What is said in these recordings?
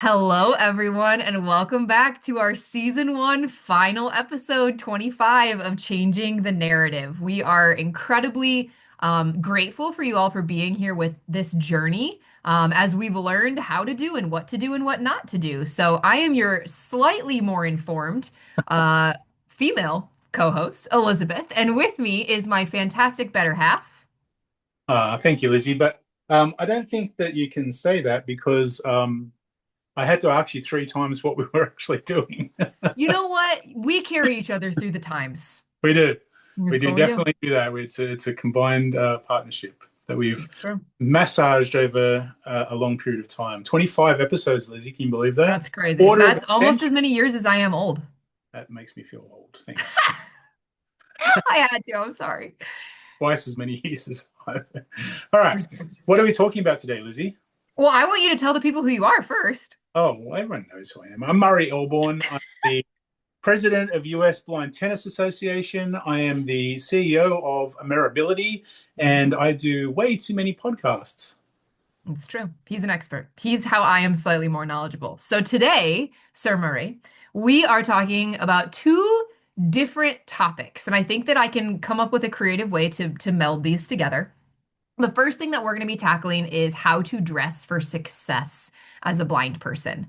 Hello, everyone, and welcome back to our season one final episode 25 of Changing the Narrative. We are incredibly grateful for you all for being here with this journey as we've learned how to do and what not to do. So, I am your slightly more informed uh, female co host, Elizabeth, and with me is my fantastic better half. Thank you, Lizzie. But I don't think that you can say that because I had to ask you three times what we were actually doing. You know what? We carry each other through the times. We do. We That's do what we do. definitely do that. It's a combined partnership that we've It's true. massaged over a long period of time. 25 episodes, Lizzie. Can you believe that? That's crazy. Order of That's a almost as century. many years as I am old. That makes me feel old. Thanks. I had to. I'm sorry. Twice as many years as I. All right. Respect. What are we talking about today, Lizzie? Well, I want you to tell the people who you are first. Oh, well, everyone knows who I am. I'm Murray Elbourn. I'm the president of US Blind Tennis Association. I am the CEO of Ameribility, and I do way too many podcasts. It's true. He's an expert. He's how I am slightly more knowledgeable. So today, Sir Murray, we are talking about two different topics, and I think that I can come up with a creative way to meld these together. The first thing that we're going to be tackling is how to dress for success as a blind person.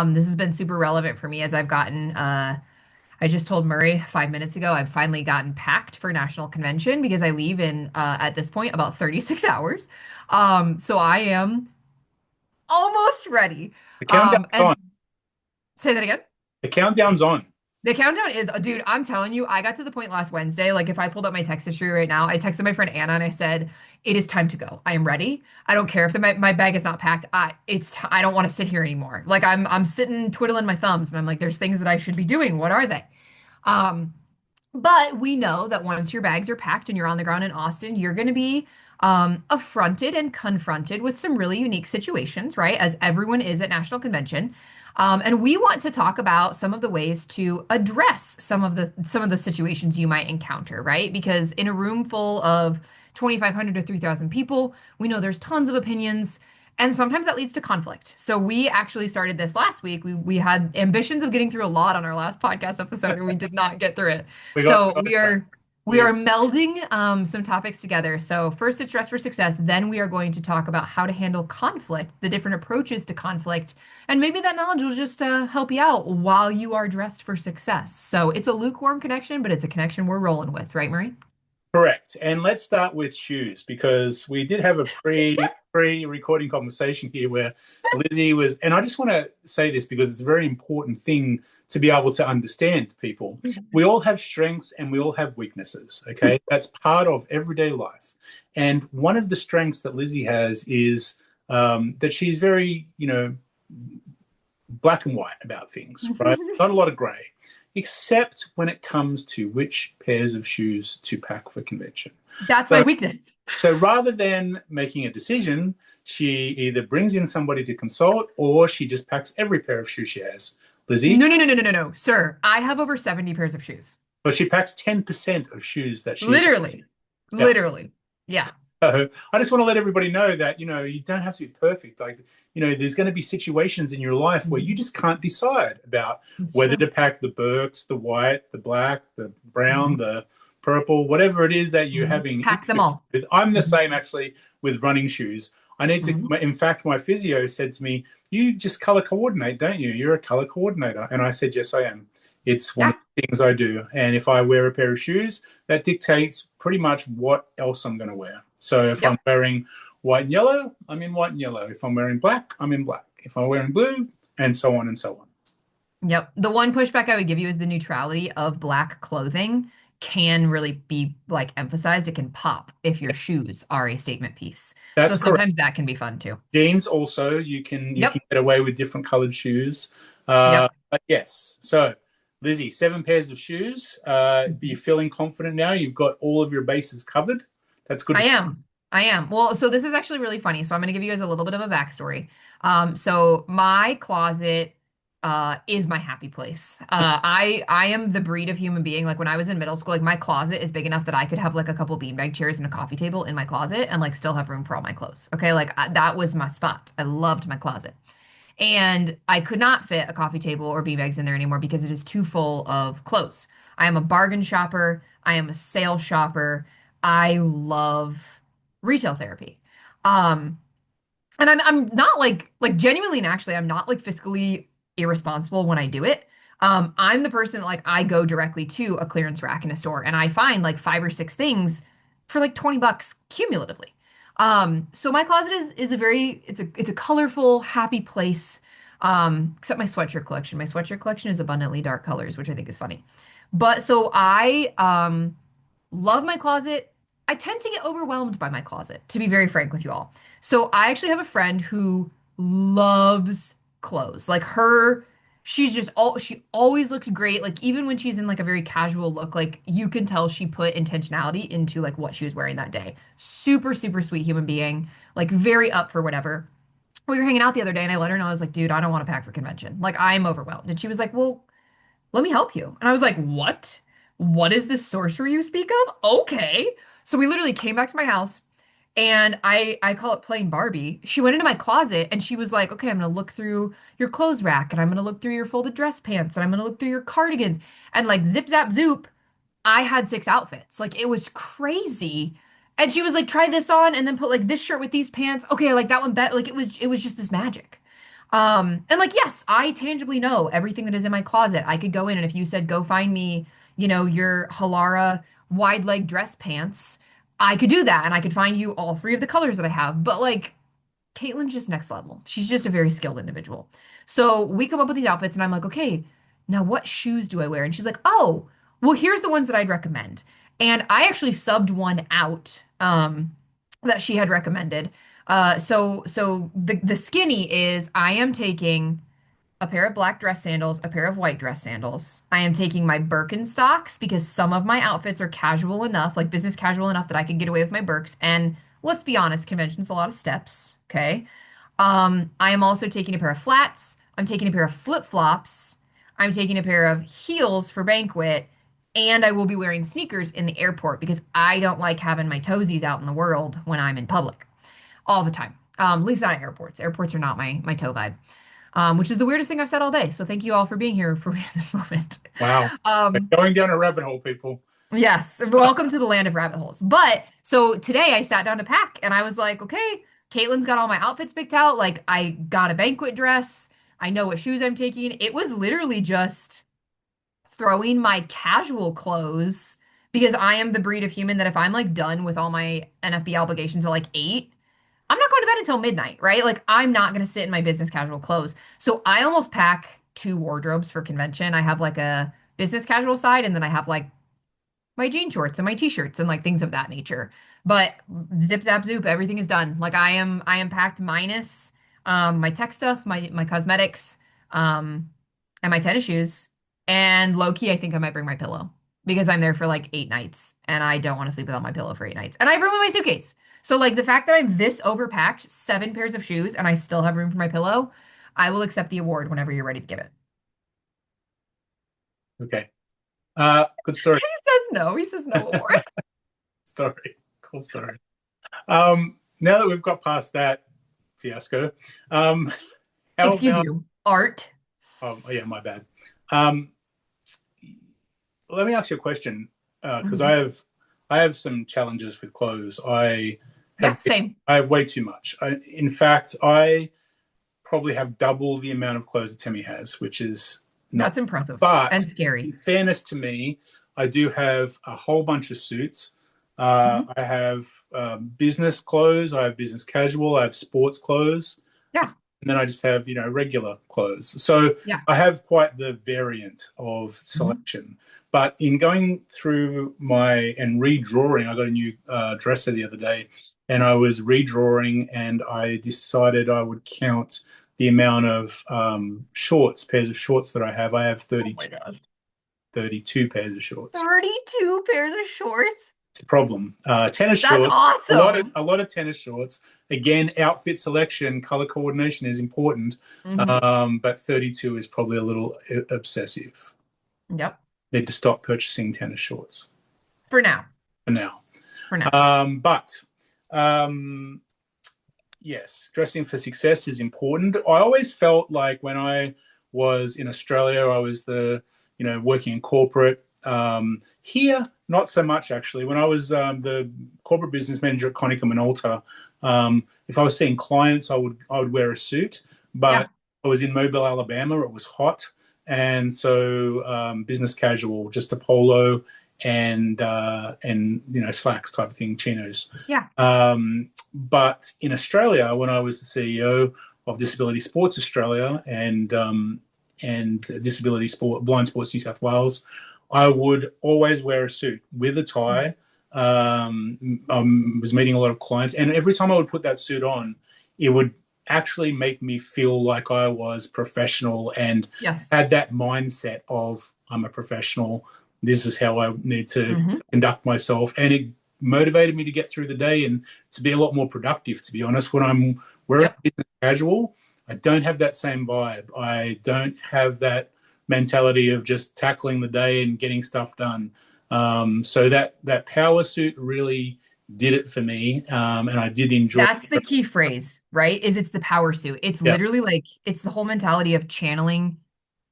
This has been super relevant for me as I've gotten I just told Murray 5 minutes ago I've finally gotten packed for national convention because I leave in at this point about 36 hours. So I am almost ready. The countdown's And on. say that again. The countdown's on. The countdown is, dude, I'm telling you, I got to the point last Wednesday. Like, if I pulled up my text history right now, I texted my friend Anna and I said, "It is time to go. I am ready. I don't care if my bag is not packed. I don't want to sit here anymore. Like, I'm sitting twiddling my thumbs, and I'm like, there's things that I should be doing. What are they?" Um, but we know that once your bags are packed and you're on the ground in Austin, you're going to be affronted and confronted with some really unique situations, right? As everyone is at National Convention. And we want to talk about some of the ways to address some of the situations you might encounter, right? Because in a room full of 2,500 to 3,000 people, we know there's tons of opinions, and sometimes that leads to conflict. So we actually started this last week. We had ambitions of getting through a lot on our last podcast episode, and we did not get through it. We got So sidetracked we are with melding some topics together. So first it's dress for success. Then we are going to talk about how to handle conflict, the different approaches to conflict, and maybe that knowledge will just help you out while you are dressed for success. So it's a lukewarm connection, but it's a connection we're rolling with, right, Marie? correct. And let's start with shoes because we did have a pre-recording conversation here where Lizzie was, and I just want to say this because it's a very important thing to be able to understand people. We all have strengths and we all have weaknesses. Okay, that's part of everyday life. And one of the strengths that Lizzie has is that she's very, black and white about things, right? Not a lot of gray, except when it comes to which pairs of shoes to pack for convention. That's my So, weakness. so rather than making a decision, she either brings in somebody to consult or she just packs every pair of shoes she has. Lizzie, No, no, no, no, no, no, no, sir. I have over 70 pairs of shoes. but she packs 10% of shoes that she, Literally. yeah. Literally. Yeah. So I just want to let everybody know that, you don't have to be perfect. Like, there's going to be situations in your life where you just can't decide about It's whether true. to pack the Birks, the white, the black, the brown, Mhm. the purple, whatever it is that you're Mhm. having Pack them issues all. with. I'm the Mhm. same actually with running shoes. I need to, Mhm. in fact, my physio said to me, "You just color coordinate, don't you? You're a color coordinator." And I said, "Yes, I am. It's one of Yeah. the things I do. And if I wear a pair of shoes, that dictates pretty much what else I'm going to wear. So if I'm Yep. wearing white and yellow, I'm in white and yellow. If I'm wearing black, I'm in black. If I'm wearing blue, and so on and so on." Yep. The one pushback I would give you is the neutrality of black clothing can really be like emphasized. It can pop if your shoes are a statement piece. So That's correct. sometimes that can be fun too. Jeans also, you can Yep. get away with different colored shoes. Yep. But yes, so Lizzie, 7 pairs of shoes. Are you feeling confident now? You've got all of your bases covered. That's good. I am. I am. Well, so this is actually really funny. So I'm going to give you guys a little bit of a backstory. So my closet is my happy place. I am the breed of human being. Like when I was in middle school, like my closet is big enough that I could have like a couple beanbag chairs and a coffee table in my closet and like still have room for all my clothes. Okay, like that was my spot. I loved my closet. And I could not fit a coffee table or beanbags in there anymore because it is too full of clothes. I am a bargain shopper. I am a sale shopper. I love retail therapy. Um, and I'm not like genuinely and actually I'm not like fiscally irresponsible when I do it. I'm the person that like I go directly to a clearance rack in a store and I find like five or six things for like 20 bucks cumulatively. So my closet is a very it's a colorful, happy place. Except my sweatshirt collection. My sweatshirt collection is abundantly dark colors, which I think is funny. But so I love my closet. I tend to get overwhelmed by my closet, to be very frank with you all. So I actually have a friend who loves clothes. Like her, she always looks great. Like even when she's in like a very casual look, like you can tell she put intentionality into like what she was wearing that day. Super, super sweet human being, like very up for whatever. We were hanging out the other day and I let her know, I was like, dude, I don't want to pack for convention. Like I'm overwhelmed. And she was like, well, let me help you. And I was like, what? What is this sorcery you speak of? Okay. So we literally came back to my house and I call it playing Barbie. She went into my closet and she was like, okay, I'm gonna look through your clothes rack and I'm gonna look through your folded dress pants and I'm gonna look through your cardigans and like zip zap zoop. I had six outfits. Like it was crazy. And she was like, try this on and then put like this shirt with these pants. Okay, I like that one better. Like it was just this magic. And like, yes, I tangibly know everything that is in my closet. I could go in and if you said, go find me, your Halara wide leg dress pants, I could do that and I could find you all three of the colors that I have. But like Caitlin's just next level. She's just a very skilled individual. So we come up with these outfits, and I'm like, okay, now what shoes do I wear? And she's like, oh, well, here's the ones that I'd recommend. And I actually subbed one out that she had recommended. So the skinny is I am taking a pair of black dress sandals, a pair of white dress sandals. I am taking my Birkenstocks because some of my outfits are casual enough, like business casual enough that I could get away with my Birks. And let's be honest, convention's a lot of steps. Okay. I am also taking a pair of flats. I'm taking a pair of flip-flops. I'm taking a pair of heels for banquet. And I will be wearing sneakers in the airport because I don't like having my toesies out in the world when I'm in public all the time. At least not at airports. Airports are not my toe vibe, which is the weirdest thing I've said all day. So thank you all for being here for me in this moment. Wow. We're Um, going down a rabbit hole, people. yes, welcome to the land of rabbit holes. But so today I sat down to pack and I was like, okay, Caitlin's got all my outfits picked out. Like I got a banquet dress. I know what shoes I'm taking. It was literally just throwing my casual clothes because I am the breed of human that if I'm like done with all my NFB obligations at like 8, I'm not going to bed until midnight, right? Like I'm not going to sit in my business casual clothes. So I almost pack two wardrobes for convention. I have like a business casual side and then I have like my jean shorts and my t-shirts and like things of that nature. But zip zap zoop, everything is done. Like I am packed minus my tech stuff, my cosmetics, and my tennis shoes. And low key, I think I might bring my pillow because I'm there for like 8 nights and I don't want to sleep without my pillow for 8 nights. And I have room in my suitcase. So like the fact that I'm this overpacked, 7 pairs of shoes, and I still have room for my pillow, I will accept the award whenever you're ready to give it. Okay. Good story. He says no. He says no award. Story. Cool story. Now that we've got past that fiasco, um, how Excuse about, you. Art. oh, yeah, my bad. Um, Let me ask you a question, because Mhm. I have some challenges with clothes. Yeah, same. I have way too much. In fact, I probably have double the amount of clothes that Timmy has, which is not. That's impressive But and scary. in fairness to me, I do have a whole bunch of suits. Mhm. I have business clothes. I have business casual. I have sports clothes, Yeah, and then I just have regular clothes. So yeah. I have quite the variant of Mhm. selection. But in going through my and redrawing, I got a new dresser the other day, and I was redrawing, and I decided I would count the amount of pairs of shorts that I have. I have Oh my gosh. 32 pairs of shorts. 32 pairs of shorts? It's a problem. Tennis That's shorts, awesome. a lot of tennis shorts. Again, outfit selection, color coordination is important, Hmm. but 32 is probably a little obsessive. Yep. Need to stop purchasing tennis shorts For now. for now. For now. But um, yes, dressing for success is important. I always felt like when I was in Australia, I was working in corporate. Here, not so much actually. When I was the corporate business manager at Konica Minolta, if I was seeing clients, I would wear a suit. But Yeah. I was in Mobile, Alabama. It was hot, and so business casual, just a polo and slacks type of thing, chinos. Yeah. But in Australia, when I was the CEO of Disability Sports Australia and Disability Sport Blind Sports New South Wales, I would always wear a suit with a Mm. tie. I was meeting a lot of clients, and every time I would put that suit on, it would actually make me feel like I was professional and Yes. had that mindset of I'm a professional. This is how I need to Hmm. conduct myself, and it motivated me to get through the day and to be a lot more productive. To be honest, when I'm wearing Yep. business casual, I don't have that same vibe. I don't have that mentality of just tackling the day and getting stuff done. So that power suit really did it for me, and I did enjoy. That's the key phrase, right? Is it's the power suit. It's Yeah, literally like it's the whole mentality of channeling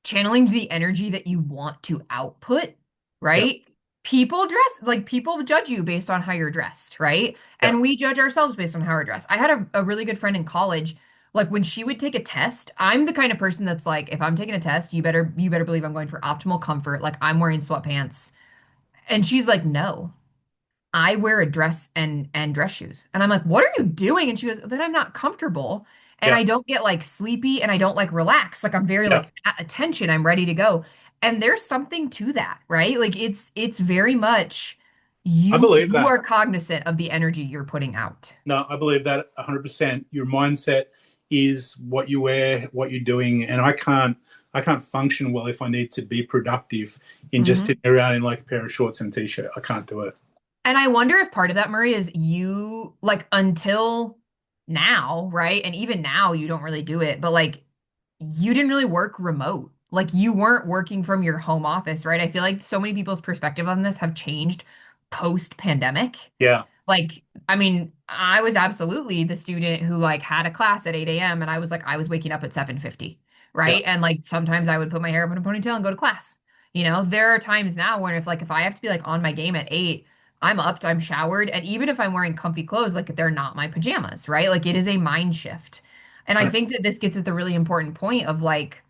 the energy that you want to output, yeah, right? People dress like people judge you based on how you're dressed, right? yeah, And we judge ourselves based on how we're dressed. I had a really good friend in college. Like when she would take a test, I'm the kind of person that's like, if I'm taking a test, you better believe I'm going for optimal comfort. Like I'm wearing sweatpants. And she's like, no. I wear a dress and dress shoes. And I'm like, what are you doing? And she goes, then I'm not comfortable and yeah, I don't get like sleepy and I don't like relax. Like I'm very yeah. like at attention. I'm ready to go. And there's something to that, right? Like it's very much I you believe you that. are cognizant of the energy you're putting out. No, I believe that 100%. Your mindset is what you wear, what you're doing, and I can't function well if I need to be productive in just Hmm. sitting around in like a pair of shorts and a t-shirt. I can't do it. And I wonder if part of that, Murray, is you like until now, right? And even now you don't really do it, but like you didn't really work remote. Like you weren't working from your home office, right? I feel like so many people's perspective on this have changed post pandemic. Yeah, Like, I mean, I was absolutely the student who like had a class at 8 a.m. and I was waking up at 7:50, yeah, right? And like sometimes I would put my hair up in a ponytail and go to class. You know, there are times now when if I have to be like on my game at 8, I'm upped, I'm showered, and even if I'm wearing comfy clothes, like they're not my pajamas, right? Like it is a mind shift. And I think that this gets at the really important point of like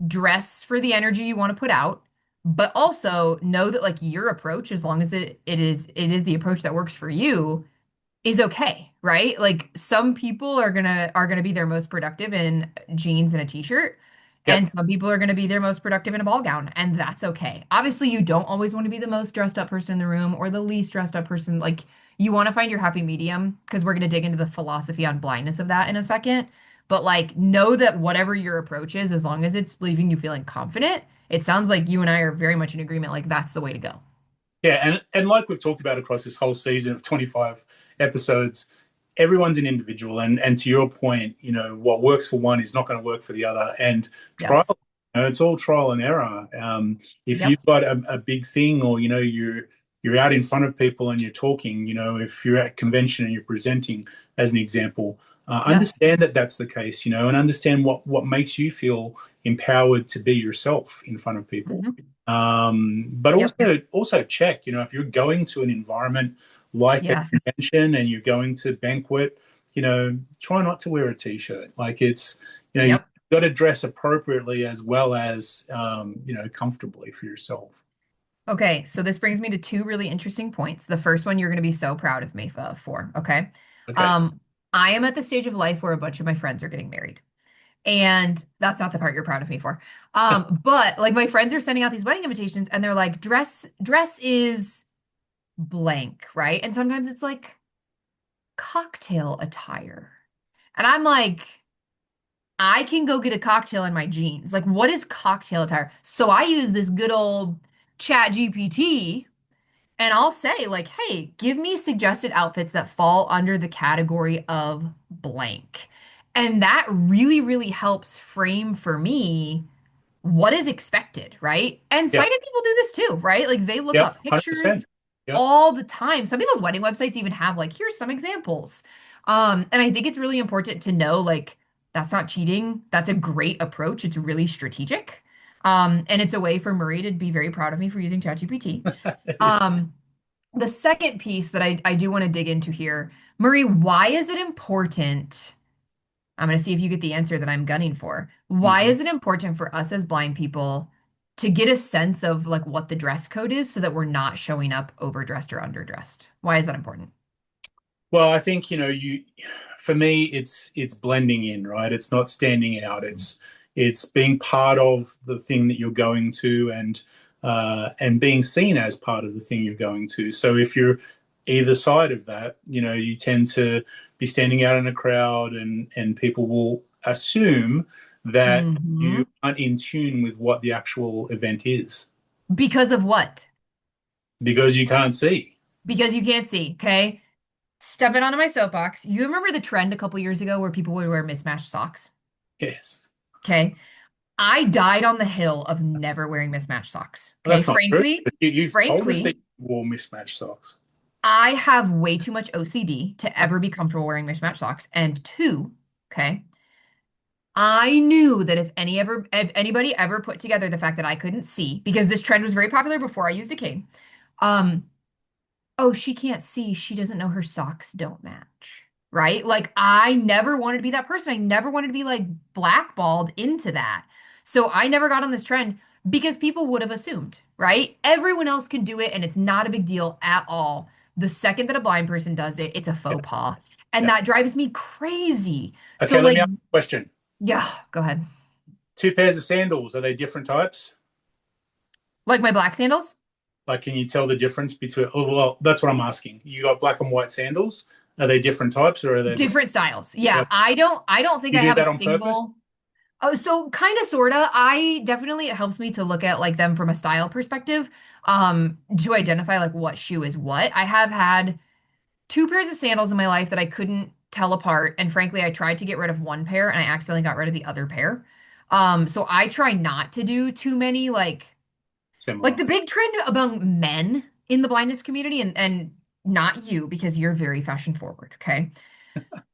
dress for the energy you want to put out, but also know that like your approach, as long as it is the approach that works for you, is okay, right? Like some people are gonna be their most productive in jeans and a t-shirt, yep, and some people are gonna be their most productive in a ball gown, and that's okay. Obviously, you don't always want to be the most dressed up person in the room or the least dressed up person. Like you want to find your happy medium because we're gonna dig into the philosophy on blindness of that in a second. But like know that whatever your approach is, as long as it's leaving you feeling confident, it sounds like you and I are very much in agreement. Like that's the way to go. yeah. And like we've talked about across this whole season of 25 episodes, everyone's an individual, and to your point, what works for one is not going to work for the other. And trial, Yes. it's all trial and error. If you've Yep. got a big thing, or you're out in front of people and you're talking, if you're at convention and you're presenting, as an example, Yes. understand that that's the case, and understand what makes you feel empowered to be yourself in front of people. Hmm. But Yep. also check, if you're going to an environment like a Yeah. convention and you're going to banquet, try not to wear a t-shirt. Like you've Yep. got to dress appropriately as well as comfortably for yourself. Okay, so this brings me to two really interesting points. The first one you're going to be so proud of me for, okay? Okay. Um, I am at the stage of life where a bunch of my friends are getting married. And that's not the part you're proud of me for. But like my friends are sending out these wedding invitations and they're like, dress is blank, right? And sometimes it's like cocktail attire. And I'm like, I can go get a cocktail in my jeans. Like, what is cocktail attire? So I use this good old chat GPT. And I'll say, like, hey, give me suggested outfits that fall under the category of blank. And that really, really helps frame for me what is expected, right? And Yeah. sighted people do this too, right? Like they look Yep. up 100%. pictures Yep. all the time. Some people's wedding websites even have like, here's some examples. And I think it's really important to know like that's not cheating. That's a great approach. It's really strategic. And it's a way for Marie to be very proud of me for using ChatGPT. Um, the second piece that I do want to dig into here, Marie, why is it important? I'm going to see if you get the answer that I'm gunning for. Why Mhm. is it important for us as blind people to get a sense of like what the dress code is so that we're not showing up overdressed or underdressed? Why is that important? Well, I think, for me, it's blending in, right? It's not standing out. It's being part of the thing that you're going to, and being seen as part of the thing you're going to. So if you're either side of that, you tend to be standing out in a crowd, and people will assume that you Hmm. aren't in tune with what the actual event is Because of what? because you can't see. Because you can't see, okay? Stepping onto my soapbox. You remember the trend a couple years ago where people would wear mismatched socks? Yes. Okay. I died on the hill of never wearing mismatched socks. Well, Okay. that's not true. Frankly, You've told us that frankly, you wore mismatched socks. I have way too much OCD to ever be comfortable wearing mismatched socks. And two, okay, I knew that if anybody ever put together the fact that I couldn't see, because this trend was very popular before I used a cane, um, oh, she can't see. She doesn't know her socks don't match. Right? Like, I never wanted to be that person. I never wanted to be like blackballed into that. So I never got on this trend because people would have assumed, right? Everyone else can do it and it's not a big deal at all. The second that a blind person does it, it's a Yeah, faux pas. And yeah. that drives me crazy. So, Okay, let me like, ask you a question. yeah, go ahead. Two pairs of sandals, are they different types? Like my black sandals? Like, can you tell the difference between? Oh, well, that's what I'm asking. You got black and white sandals. Are they different types, or are they the same? Different styles. Yeah, Yeah. I don't think You I do have a that on purpose? single. Oh, so kind of sorta. I definitely it helps me to look at like them from a style perspective, to identify like what shoe is what. I have had two pairs of sandals in my life that I couldn't tell apart, and frankly, I tried to get rid of one pair and I accidentally got rid of the other pair. So I try not to do too many like Similar. the big trend among men in the blindness community, and not you because you're very fashion forward, okay?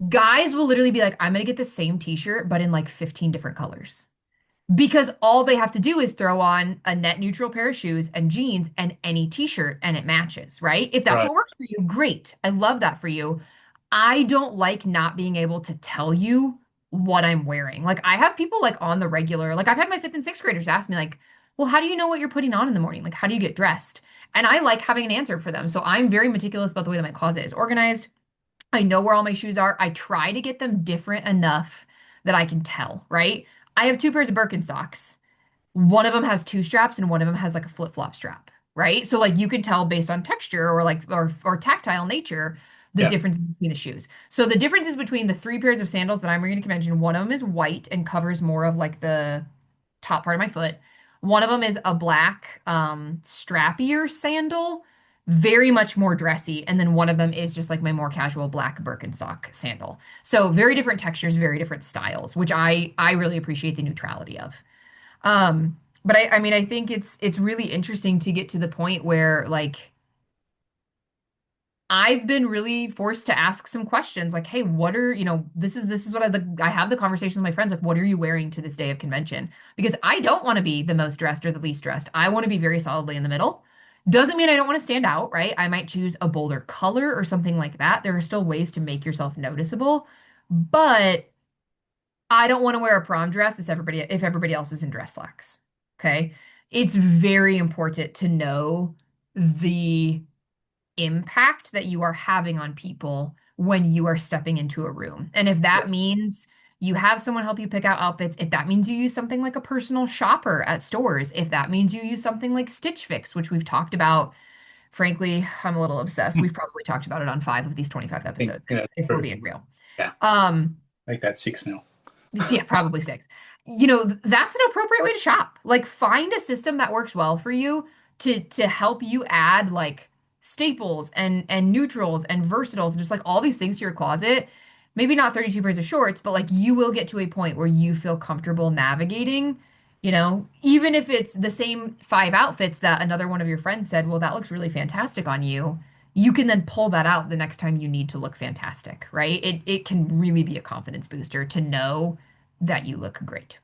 Guys will literally be like, I'm gonna get the same t-shirt, but in like 15 different colors. Because all they have to do is throw on a net neutral pair of shoes and jeans and any t-shirt and it matches, right? If that's Right. what works for you, great. I love that for you. I don't like not being able to tell you what I'm wearing. Like I have people like on the regular, like I've had my fifth and sixth graders ask me like, well, how do you know what you're putting on in the morning? Like, how do you get dressed? And I like having an answer for them. So I'm very meticulous about the way that my closet is organized. I know where all my shoes are. I try to get them different enough that I can tell, right? I have two pairs of Birkenstocks. One of them has two straps and one of them has like a flip-flop strap, right? So like you can tell based on texture or like or tactile nature the Yeah. differences between the shoes. So the differences between the three pairs of sandals that I'm wearing to convention, one of them is white and covers more of like the top part of my foot. One of them is a black strappier sandal, very much more dressy, and then one of them is just like my more casual black Birkenstock sandal. So very different textures, very different styles, which I really appreciate the neutrality of. But I mean I think it's really interesting to get to the point where like I've been really forced to ask some questions like, hey, what are, this is what I have the conversations with my friends like, what are you wearing to this day of convention? Because I don't want to be the most dressed or the least dressed. I want to be very solidly in the middle. Doesn't mean I don't want to stand out, right? I might choose a bolder color or something like that. There are still ways to make yourself noticeable, but I don't want to wear a prom dress if everybody else is in dress slacks. Okay. It's very important to know the impact that you are having on people when you are stepping into a room. And if Yeah. that means you have someone help you pick out outfits, if that means you use something like a personal shopper at stores, if that means you use something like Stitch Fix, which we've talked about, frankly, I'm a little obsessed. Hmm. We've probably talked about it on 5 of these 25 I think episodes, yeah, if we're true. being real. Yeah. Um, Make that six now. yeah, probably six. That's an appropriate way to shop. Like find a system that works well for you to help you add like staples and neutrals and versatiles and just like all these things to your closet. Maybe not 32 pairs of shorts, but like you will get to a point where you feel comfortable navigating, even if it's the same five outfits that another one of your friends said, well, that looks really fantastic on you. you can then pull that out the next time you need to look fantastic, right? It can really be a confidence booster to know that you look great.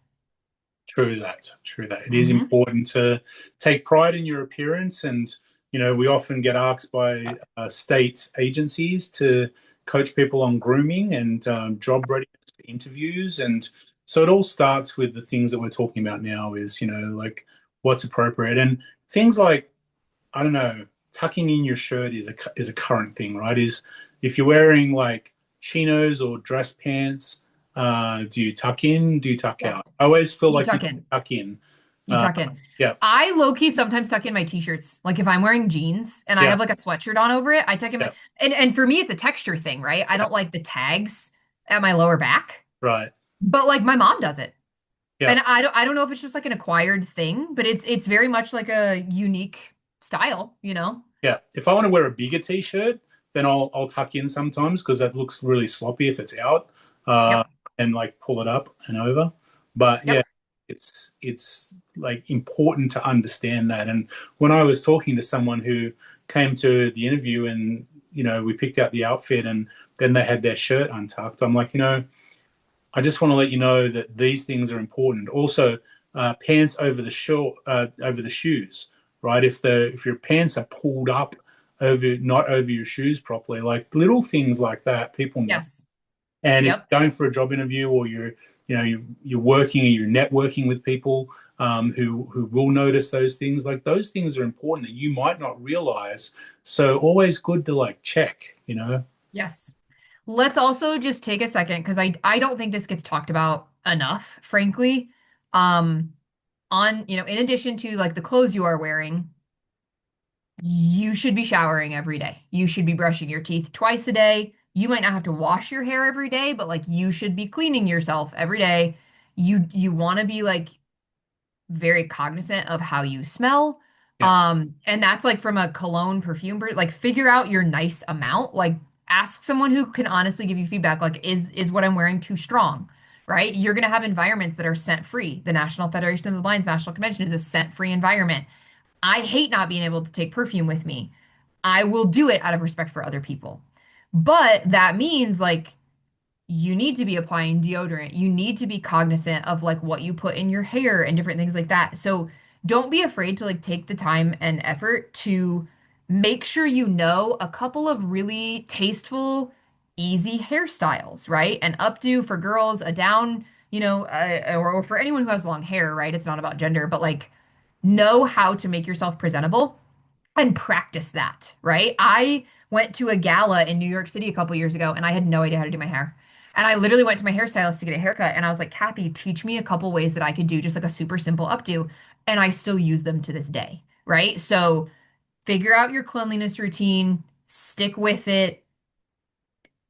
True that. True that. It is Hmm. important to take pride in your appearance, and we often get asked by state agencies to coach people on grooming and job readiness for interviews, and so it all starts with the things that we're talking about now. Is like what's appropriate and things like I don't know, tucking in your shirt is a current thing, right? Is if you're wearing like chinos or dress pants, do you tuck in? Do you tuck Yes. out? I always feel You like you tuck in. tuck in. You Uh, tuck in. yeah, I low key sometimes tuck in my t-shirts. Like if I'm wearing jeans and I yeah, have like a sweatshirt on over it, I tuck in my yeah, and for me it's a texture thing, right? I yeah, don't like the tags at my lower back, right, but like my mom does it. yeah, And I don't know if it's just like an acquired thing, but it's very much like a unique style, you know? yeah. If I want to wear a bigger t-shirt, then I'll tuck in sometimes because that looks really sloppy if it's out, uh, Yep. and like pull it up and over. But yeah, Yep. it's like important to understand that. And when I was talking to someone who came to the interview and we picked out the outfit and then they had their shirt untucked, I'm like, I just want to let you know that these things are important. Also, pants over the short, over the shoes, right? If your pants are pulled up over, not over your shoes properly, like little things like that, people know. Yes. And if Yep. you're going for a job interview or you're working or you're networking with people who will notice those things, like those things are important that you might not realize. So always good to like check. Yes. Let's also just take a second because I don't think this gets talked about enough, frankly. Um, in addition to like the clothes you are wearing, you should be showering every day. You should be brushing your teeth twice a day. You might not have to wash your hair every day, but like you should be cleaning yourself every day. You want to be like very cognizant of how you smell. Yeah, And that's like from a cologne perfume, like figure out your nice amount. Like ask someone who can honestly give you feedback. Like, is what I'm wearing too strong? Right? You're gonna have environments that are scent free. The National Federation of the Blind's National Convention is a scent free environment. I hate not being able to take perfume with me. I will do it out of respect for other people. But that means like you need to be applying deodorant. You need to be cognizant of like what you put in your hair and different things like that. So don't be afraid to like take the time and effort to make sure you know a couple of really tasteful, easy hairstyles, right? An updo for girls, a down, or for anyone who has long hair, right? It's not about gender, but like know how to make yourself presentable and practice that, right? I went to a gala in New York City a couple years ago and I had no idea how to do my hair. And I literally went to my hairstylist to get a haircut and I was like, Kathy, teach me a couple ways that I could do just like a super simple updo. And I still use them to this day, right? So figure out your cleanliness routine, stick with it,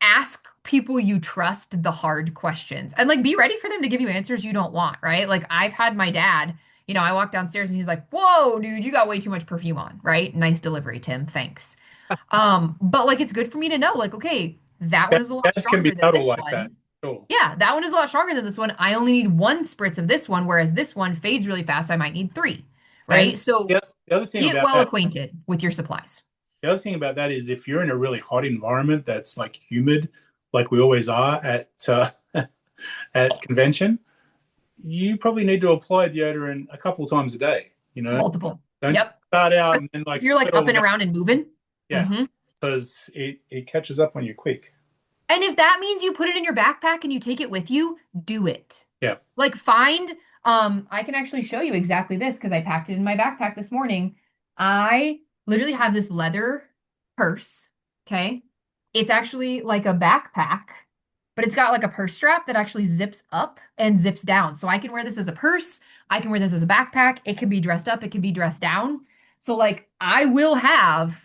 ask people you trust the hard questions and like be ready for them to give you answers you don't want, right? Like I've had my dad, I walked downstairs and he's like, "Whoa, dude, you got way too much perfume on," right? Nice delivery, Tim. Thanks. But like it's good for me to know, like, okay, that one is a lot that can be stronger than subtle this like that. one. Sure. Yeah, that one is a lot stronger than this one. I only need one spritz of this one, whereas this one fades really fast. I might need three, And right? So the other thing get about well that, acquainted with your supplies. is if you're in a really hot environment that's like humid, like we always are at convention, you probably need to apply deodorant a couple times a day. Multiple. Don't just Yep. start out and then like If you're like sweat up all and over. around and moving. Yeah, Hmm. because it catches up on you quick. And if that means you put it in your backpack and you take it with you, do it. Yeah, Like find, I can actually show you exactly this because I packed it in my backpack this morning. I literally have this leather purse. Okay. It's actually like a backpack, but it's got like a purse strap that actually zips up and zips down. So I can wear this as a purse. I can wear this as a backpack. It can be dressed up. It can be dressed down. So like I will have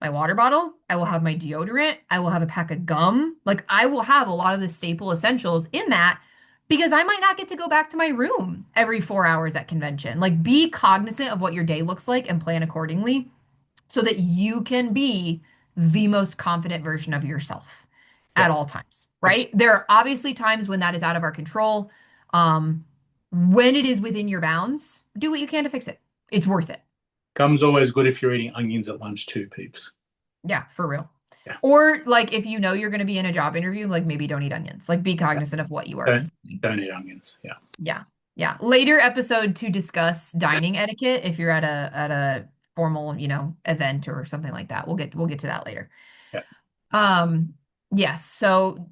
my water bottle. I will have my deodorant. I will have a pack of gum. Like I will have a lot of the staple essentials in that because I might not get to go back to my room every 4 hours at convention. Like be cognizant of what your day looks like and plan accordingly so that you can be the most confident version of yourself yeah. at all times, right? There are obviously times when that is out of our control. Um, when it is within your bounds, do what you can to fix it. It's worth it. Gum's always good if you're eating onions at lunch too, peeps. Yeah, for real. Yeah. Or like if you know you're going to be in a job interview, like maybe don't eat onions. Like be Yeah. cognizant of what you are Don't consuming. don't eat onions. Yeah. Yeah. Yeah. Later episode to discuss dining etiquette if you're at a formal, event or something like that. We'll get to that later. Yeah. Um, yes. So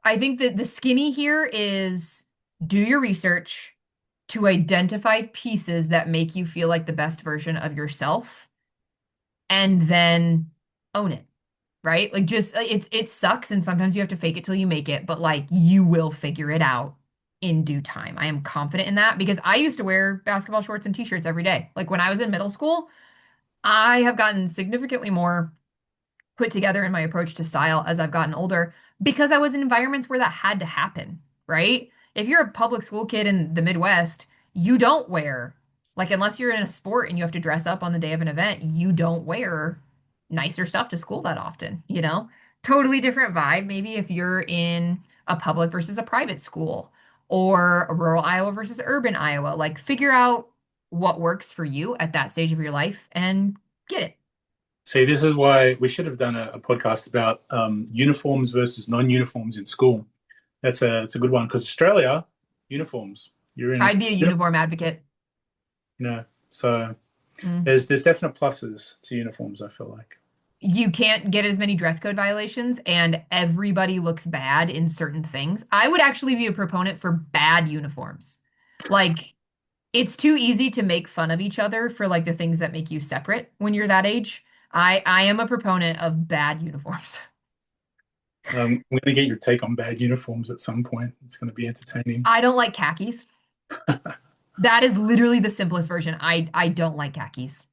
I think that the skinny here is do your research to identify pieces that make you feel like the best version of yourself and then own it, right? Like just it sucks and sometimes you have to fake it till you make it, but like you will figure it out in due time. I am confident in that because I used to wear basketball shorts and t-shirts every day. Like when I was in middle school, I have gotten significantly more put together in my approach to style as I've gotten older because I was in environments where that had to happen, right? If you're a public school kid in the Midwest, you don't wear, like, unless you're in a sport and you have to dress up on the day of an event, you don't wear nicer stuff to school that often, you know? Totally different vibe, maybe if you're in a public versus a private school or a rural Iowa versus urban Iowa. Like, figure out what works for you at that stage of your life and get it. See, this is why we should have done a podcast about uniforms versus non-uniforms in school. It's a good one because Australia uniforms. You're in, I'd be a uniform advocate. so Mm. there's definite pluses to uniforms. I feel like. You can't get as many dress code violations, and everybody looks bad in certain things. I would actually be a proponent for bad uniforms. Like, it's too easy to make fun of each other for like the things that make you separate when you're that age. I am a proponent of bad uniforms. We're going to get your take on bad uniforms at some point. It's going to be entertaining. I don't like khakis. That is literally the simplest version. I don't like khakis.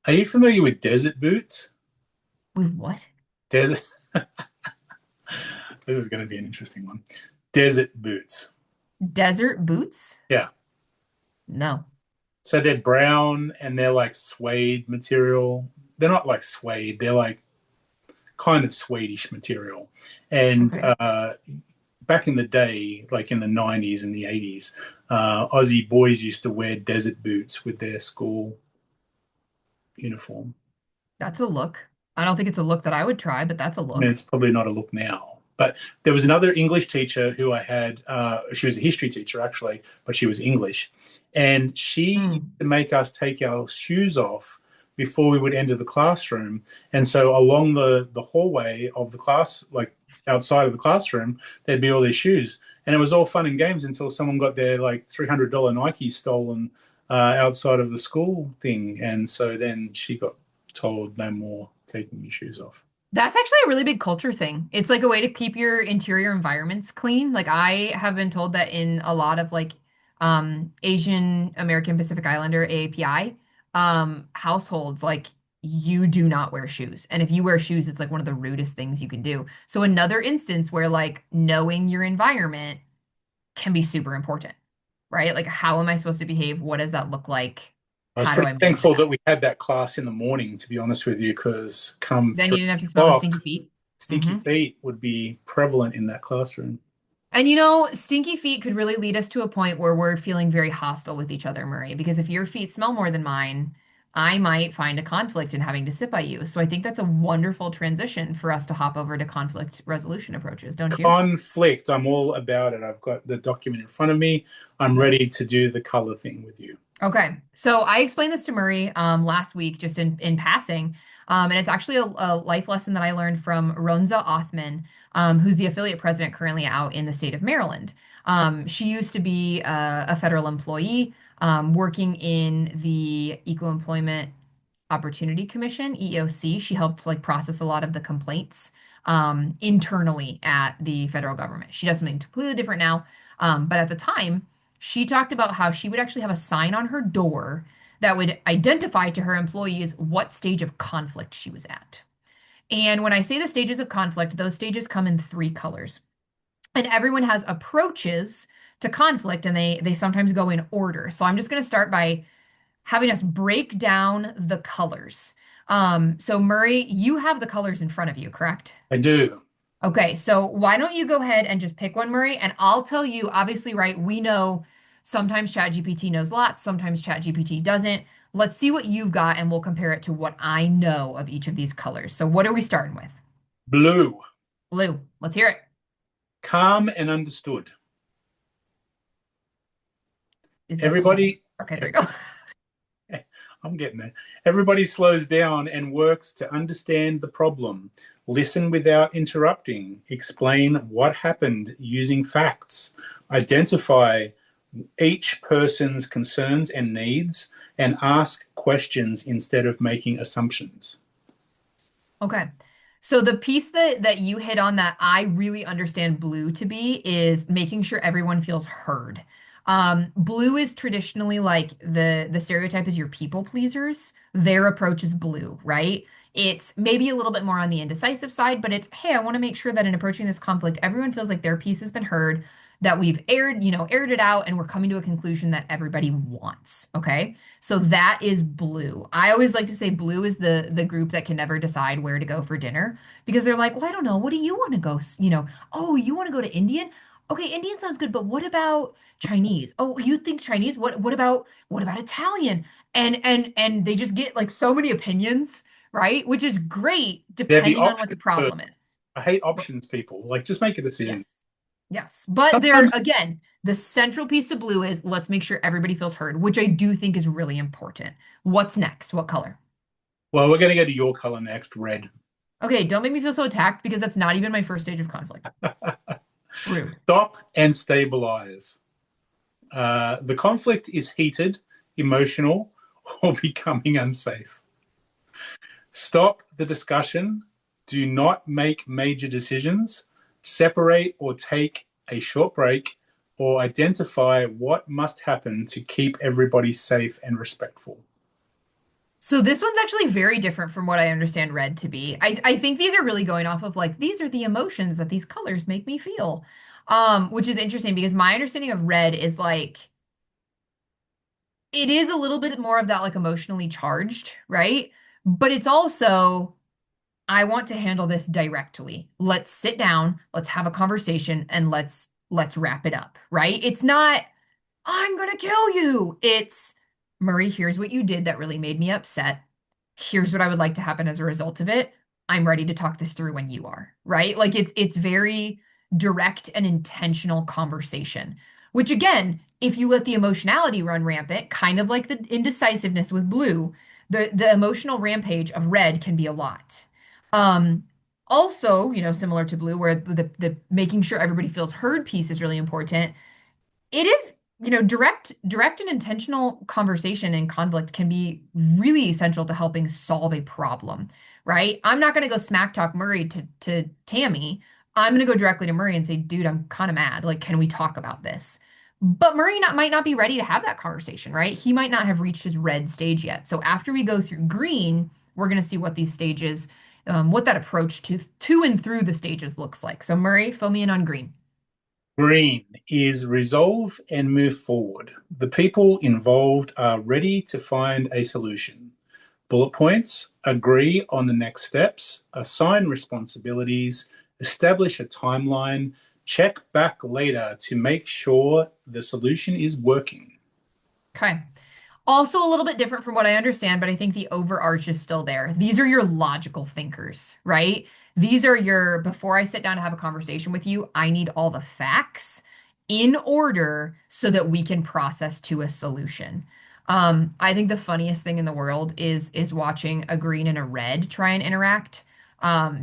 Are you familiar with desert boots? With what? Desert. This is going to be an interesting one. Desert boots. Desert boots? Yeah. No. So they're brown and they're like suede material. They're not like suede. They're like kind of Swedish material. And Okay. back in the day, like in the 90s and the 80s, Aussie boys used to wear desert boots with their school uniform. That's a look. I don't think it's a look that I would try, but that's a I mean, look. it's probably not a look now. But there was another English teacher who I had. She was a history teacher, actually, but she was English. And she used Mm. to make us take our shoes off before we would enter the classroom. And so along the hallway of the class, like outside of the classroom, there'd be all these shoes. And it was all fun and games until someone got their like $300 Nike stolen outside of the school thing. And so then she got told no more taking your shoes off. That's actually a really big culture thing. It's like a way to keep your interior environments clean. Like I have been told that in a lot of like Asian American Pacific Islander AAPI households, like you do not wear shoes. And if you wear shoes, it's like one of the rudest things you can do. So another instance where like knowing your environment can be super important, right? Like how am I supposed to behave? What does that look like? I was How do pretty I manage thankful that? that we had that class in the morning, to be honest with you, because come Then three you didn't have to smell the stinky o'clock, feet. stinky Hmm. feet would be prevalent in that classroom. And stinky feet could really lead us to a point where we're feeling very hostile with each other, Murray, because if your feet smell more than mine, I might find a conflict in having to sit by you. So I think that's a wonderful transition for us to hop over to conflict resolution approaches, don't you? Conflict, I'm all about it. I've got the document in front of me. I'm ready to do the color thing with you. Okay, so I explained this to Murray last week, just in passing, and it's actually a life lesson that I learned from Ronza Othman, who's the affiliate president currently out in the state of Maryland. She used to be a federal employee working in the Equal Employment Opportunity Commission, EEOC. She helped like process a lot of the complaints internally at the federal government. She does something completely different now, but at the time she talked about how she would actually have a sign on her door that would identify to her employees what stage of conflict she was at. And when I say the stages of conflict, those stages come in three colors. And everyone has approaches to conflict and they sometimes go in order. So I'm just going to start by having us break down the colors. So Murray, you have the colors in front of you, correct? I do. Okay, so why don't you go ahead and just pick one, Murray, and I'll tell you, obviously, right, we know sometimes ChatGPT knows lots, sometimes ChatGPT doesn't. Let's see what you've got and we'll compare it to what I know of each of these colors. So what are we starting with? Blue, Blue. Let's hear it. calm and understood. Is that calm? Everybody, Okay, there we go. I'm getting there. Everybody slows down and works to understand the problem, listen without interrupting, explain what happened using facts, identify each person's concerns and needs, and ask questions instead of making assumptions. Okay. So the piece that you hit on that I really understand blue to be is making sure everyone feels heard. Blue is traditionally like the stereotype is your people pleasers. Their approach is blue, right? It's maybe a little bit more on the indecisive side, but it's, hey, I want to make sure that in approaching this conflict, everyone feels like their piece has been heard, that we've aired it out, and we're coming to a conclusion that everybody wants. Okay. So that is blue. I always like to say blue is the group that can never decide where to go for dinner because they're like, well, I don't know. What do you want to go? Oh, you want to go to Indian? Okay, Indian sounds good, but what about Chinese? Oh, you think Chinese? What about Italian? And they just get like so many opinions, right? Which is great They're the depending on what the options. problem is. I hate options people. Like, just make a decision. Yes. Yes. But there, Sometimes, again, the central piece of blue is let's make sure everybody feels heard, which I do think is really important. What's next? What color? well, we're going to go to your color next, red. Okay, don't make me feel so attacked because that's not even my first stage of conflict. Rude. Stop and stabilize. The conflict is heated, emotional, or becoming unsafe. Stop the discussion. Do not make major decisions. Separate or take a short break, or identify what must happen to keep everybody safe and respectful. So this one's actually very different from what I understand red to be. I think these are really going off of like these are the emotions that these colors make me feel. Which is interesting because my understanding of red is like it is a little bit more of that like emotionally charged, right? But it's also I want to handle this directly. Let's sit down, let's have a conversation, and let's wrap it up, right? It's not, I'm gonna kill you. It's Murray, here's what you did that really made me upset. Here's what I would like to happen as a result of it. I'm ready to talk this through when you are, right? Like it's very direct and intentional conversation, which again, if you let the emotionality run rampant, kind of like the indecisiveness with blue, the emotional rampage of red can be a lot. Um, Also, similar to blue, where the making sure everybody feels heard piece is really important. It is, direct and intentional conversation and conflict can be really essential to helping solve a problem, right? I'm not going to go smack talk Murray to Tammy. I'm going to go directly to Murray and say, dude, I'm kind of mad. Like, can we talk about this? But Murray might not be ready to have that conversation, right? He might not have reached his red stage yet. So after we go through green, we're going to see what these stages, what that approach to and through the stages looks like. So Murray, fill me in on green. Green is resolve and move forward. The people involved are ready to find a solution. Bullet points: agree on the next steps, assign responsibilities, establish a timeline, check back later to make sure the solution is working. Okay. Also a little bit different from what I understand, but I think the overarch is still there. These are your logical thinkers, right? These are your, before I sit down to have a conversation with you, I need all the facts in order so that we can process to a solution. I think the funniest thing in the world is watching a green and a red try and interact.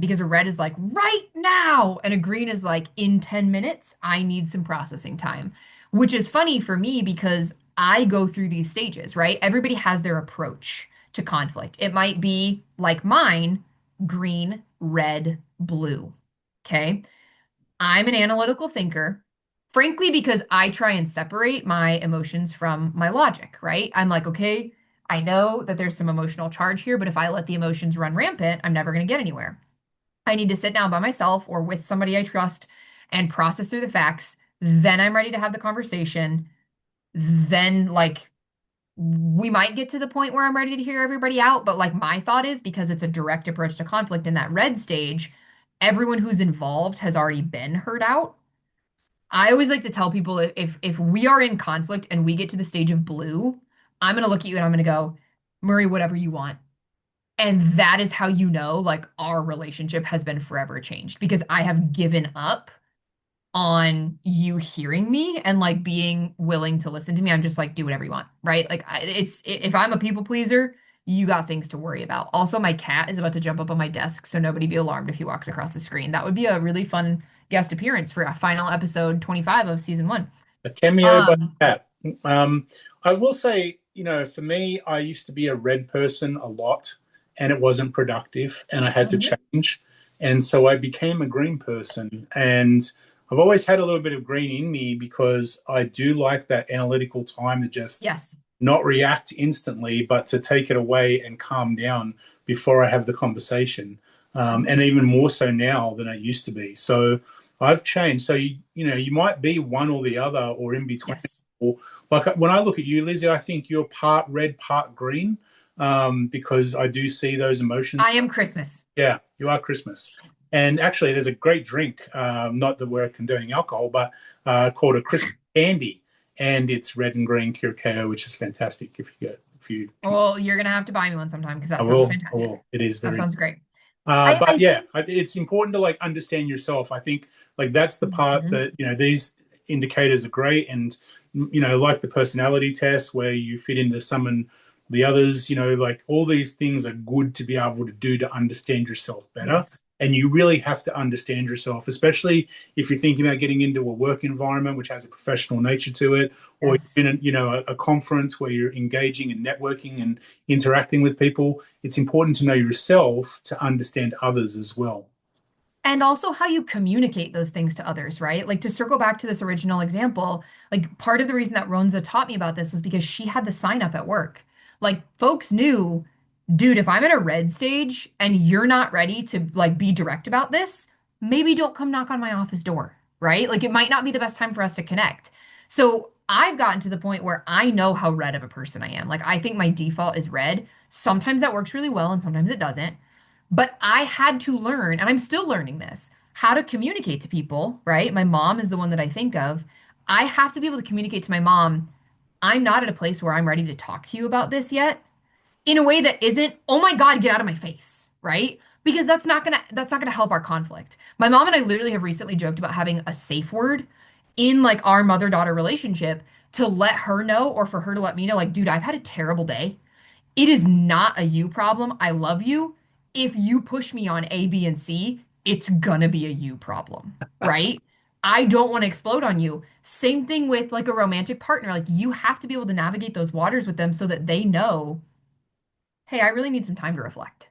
Because a red is like right now, and a green is like in 10 minutes, I need some processing time, which is funny for me because I go through these stages, right? Everybody has their approach to conflict. It might be like mine, green, red, blue. Okay. I'm an analytical thinker, frankly, because I try and separate my emotions from my logic, right? I'm like, okay, I know that there's some emotional charge here, but if I let the emotions run rampant, I'm never going to get anywhere. I need to sit down by myself or with somebody I trust and process through the facts. Then I'm ready to have the conversation. Then, like, we might get to the point where I'm ready to hear everybody out, but like my thought is because it's a direct approach to conflict in that red stage, everyone who's involved has already been heard out. I always like to tell people if we are in conflict and we get to the stage of blue, I'm going to look at you and I'm going to go, Murray, whatever you want. And that is how you know, like, our relationship has been forever changed because I have given up on you hearing me and like being willing to listen to me. I'm just like, do whatever you want, right? Like, if I'm a people pleaser, you got things to worry about. Also, my cat is about to jump up on my desk, so nobody be alarmed if he walks across the screen. That would be a really fun guest appearance for a final episode 25 of season one. A cameo by Um, cat. Um, I will say, for me, I used to be a red person a lot, and it wasn't productive, and I had to mhm. change. And so I became a green person, and I've always had a little bit of green in me because I do like that analytical time to just Yes. not react instantly, but to take it away and calm down before I have the conversation. Mhm. And even more so now than I used to be. So I've changed. So you might be one or the other, or in between. Yes. Or like when I look at you, Lizzie, I think you're part red, part green, because I do see those emotions. I am Christmas. Yeah, you are Christmas. And actually, there's a great drink, not that we're condoning alcohol, but called a Christmas candy, and it's red and green curacao, which is fantastic. If you can, Well, you're gonna have to buy me one sometime because I that sounds will, I fantastic. will. It is That very. sounds great. But I yeah, think it's important to like understand yourself. I think like that's the part Mhm. that these indicators are great, and like the personality test where you fit into some and the others. Like all these things are good to be able to do to understand yourself better. Yes. And you really have to understand yourself, especially if you're thinking about getting into a work environment which has a professional nature to it, or you're in Yes. a conference where you're engaging and networking and interacting with people. It's important to know yourself to understand others as well. And also how you communicate those things to others, right? Like to circle back to this original example, like part of the reason that Ronza taught me about this was because she had the sign up at work. Like folks knew, dude, if I'm at a red stage and you're not ready to like be direct about this, maybe don't come knock on my office door, right? Like it might not be the best time for us to connect. So I've gotten to the point where I know how red of a person I am. Like I think my default is red. Sometimes that works really well and sometimes it doesn't. But I had to learn, and I'm still learning this, how to communicate to people, right? My mom is the one that I think of. I have to be able to communicate to my mom, I'm not at a place where I'm ready to talk to you about this yet, in a way that isn't, oh my God, get out of my face, right? Because that's not gonna help our conflict. My mom and I literally have recently joked about having a safe word in like our mother-daughter relationship to let her know or for her to let me know, like, dude, I've had a terrible day. It is not a you problem. I love you. If you push me on A, B, and C, it's gonna be a you problem, right? I don't want to explode on you. Same thing with like a romantic partner. Like you have to be able to navigate those waters with them so that they know, hey, I really need some time to reflect.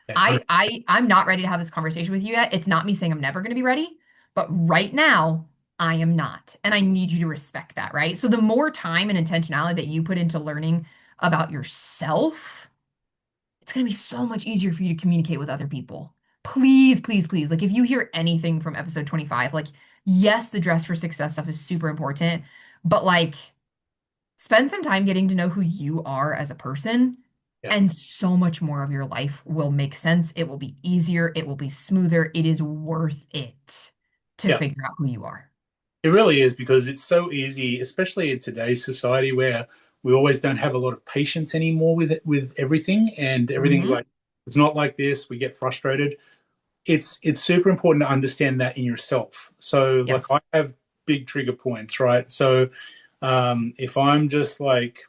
Yeah, I'm not ready to have this conversation with you yet. It's not me saying I'm never going to be ready, but right now I am not. And I need you to respect that, right? So the more time and intentionality that you put into learning about yourself, it's going to be so much easier for you to communicate with other people. Please, please, please. Like if you hear anything from episode 25, like yes, the dress for success stuff is super important, but like spend some time getting to know who you are as a person, yeah, and so much more of your life will make sense. It will be easier, it will be smoother. It is worth it to yeah. figure out who you are. It really is because it's so easy, especially in today's society where we always don't have a lot of patience anymore with everything, and everything's Hmm. like it's not like this. We get frustrated. It's super important to understand that in yourself. So like I Yes. have big trigger points, right? So if I'm just like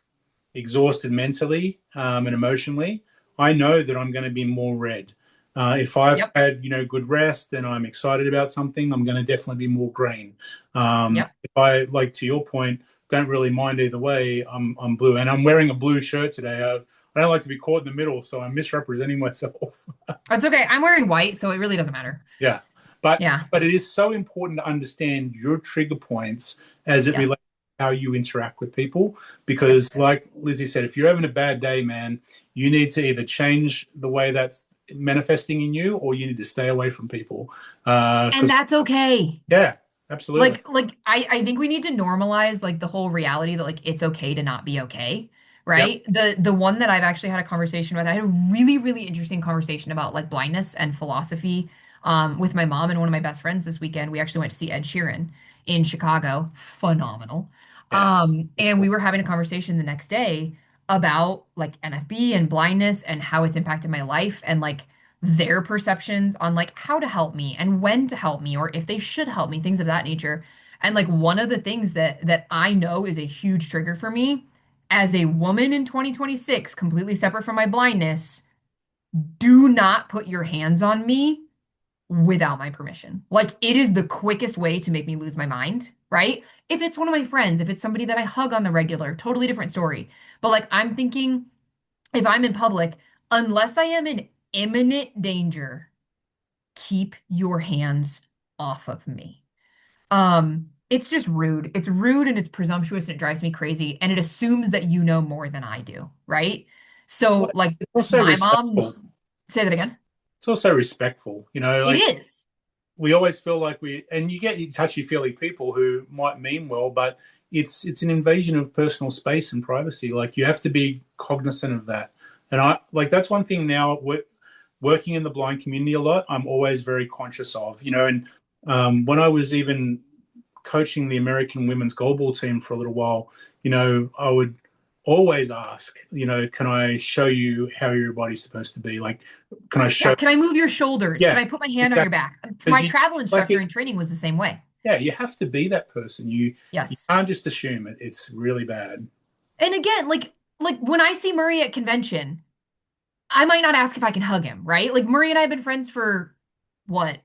exhausted mentally and emotionally, I know that I'm going to be more red. If I've Yep. had good rest, then I'm excited about something. I'm going to definitely be more green. Yep. If I like to your point, don't really mind either way. I'm blue, and I'm wearing a blue shirt today. I don't like to be caught in the middle, so I'm misrepresenting myself. It's okay. I'm wearing white, so it really doesn't matter. Yeah, but Yeah. but it is so important to understand your trigger points as it Yes. relates to how you interact with people. Yep. Because, like Lizzie said, if you're having a bad day, man, you need to either change the way that's manifesting in you, or you need to stay away from people. And Because that's okay. yeah, absolutely, Like I think we need to normalize like the whole reality that like it's okay to not be okay, yep, right? The one that I've actually had a conversation with, I had a really, really interesting conversation about like blindness and philosophy with my mom and one of my best friends this weekend. We actually went to see Ed Sheeran in Chicago. Phenomenal. yeah, And we were having a conversation the next day about like NFB and blindness and how it's impacted my life and like their perceptions on like how to help me and when to help me or if they should help me, things of that nature. And like one of the things that I know is a huge trigger for me as a woman in 2026, completely separate from my blindness, do not put your hands on me without my permission. Like it is the quickest way to make me lose my mind, right? If it's one of my friends, if it's somebody that I hug on the regular, totally different story. But like I'm thinking if I'm in public, unless I am in imminent danger, keep your hands off of me. It's just rude. It's rude and it's presumptuous and it drives me crazy and it assumes that you know more than I do, right? Well, So like it's also my mom, respectful. say that again. It's also respectful. It Like is. we always feel like and you get touchy feely people who might mean well, but it's an invasion of personal space and privacy. Like you have to be cognizant of that. And I like that's one thing now. Working in the blind community a lot, I'm always very conscious of. And when I was even coaching the American women's goalball team for a little while, I would always ask, can I show you how your body's supposed to be? Like, can I Yeah, show? can I move your shoulders? Can Yeah, I put my hand on your exactly. back? Because My you travel like instructor it. in training was the same way. Yeah, you have to be that person. You Yes. can't just assume it. It's really bad. And again, like when I see Murray at convention, I might not ask if I can hug him, right? Like Murray and I have been friends for what,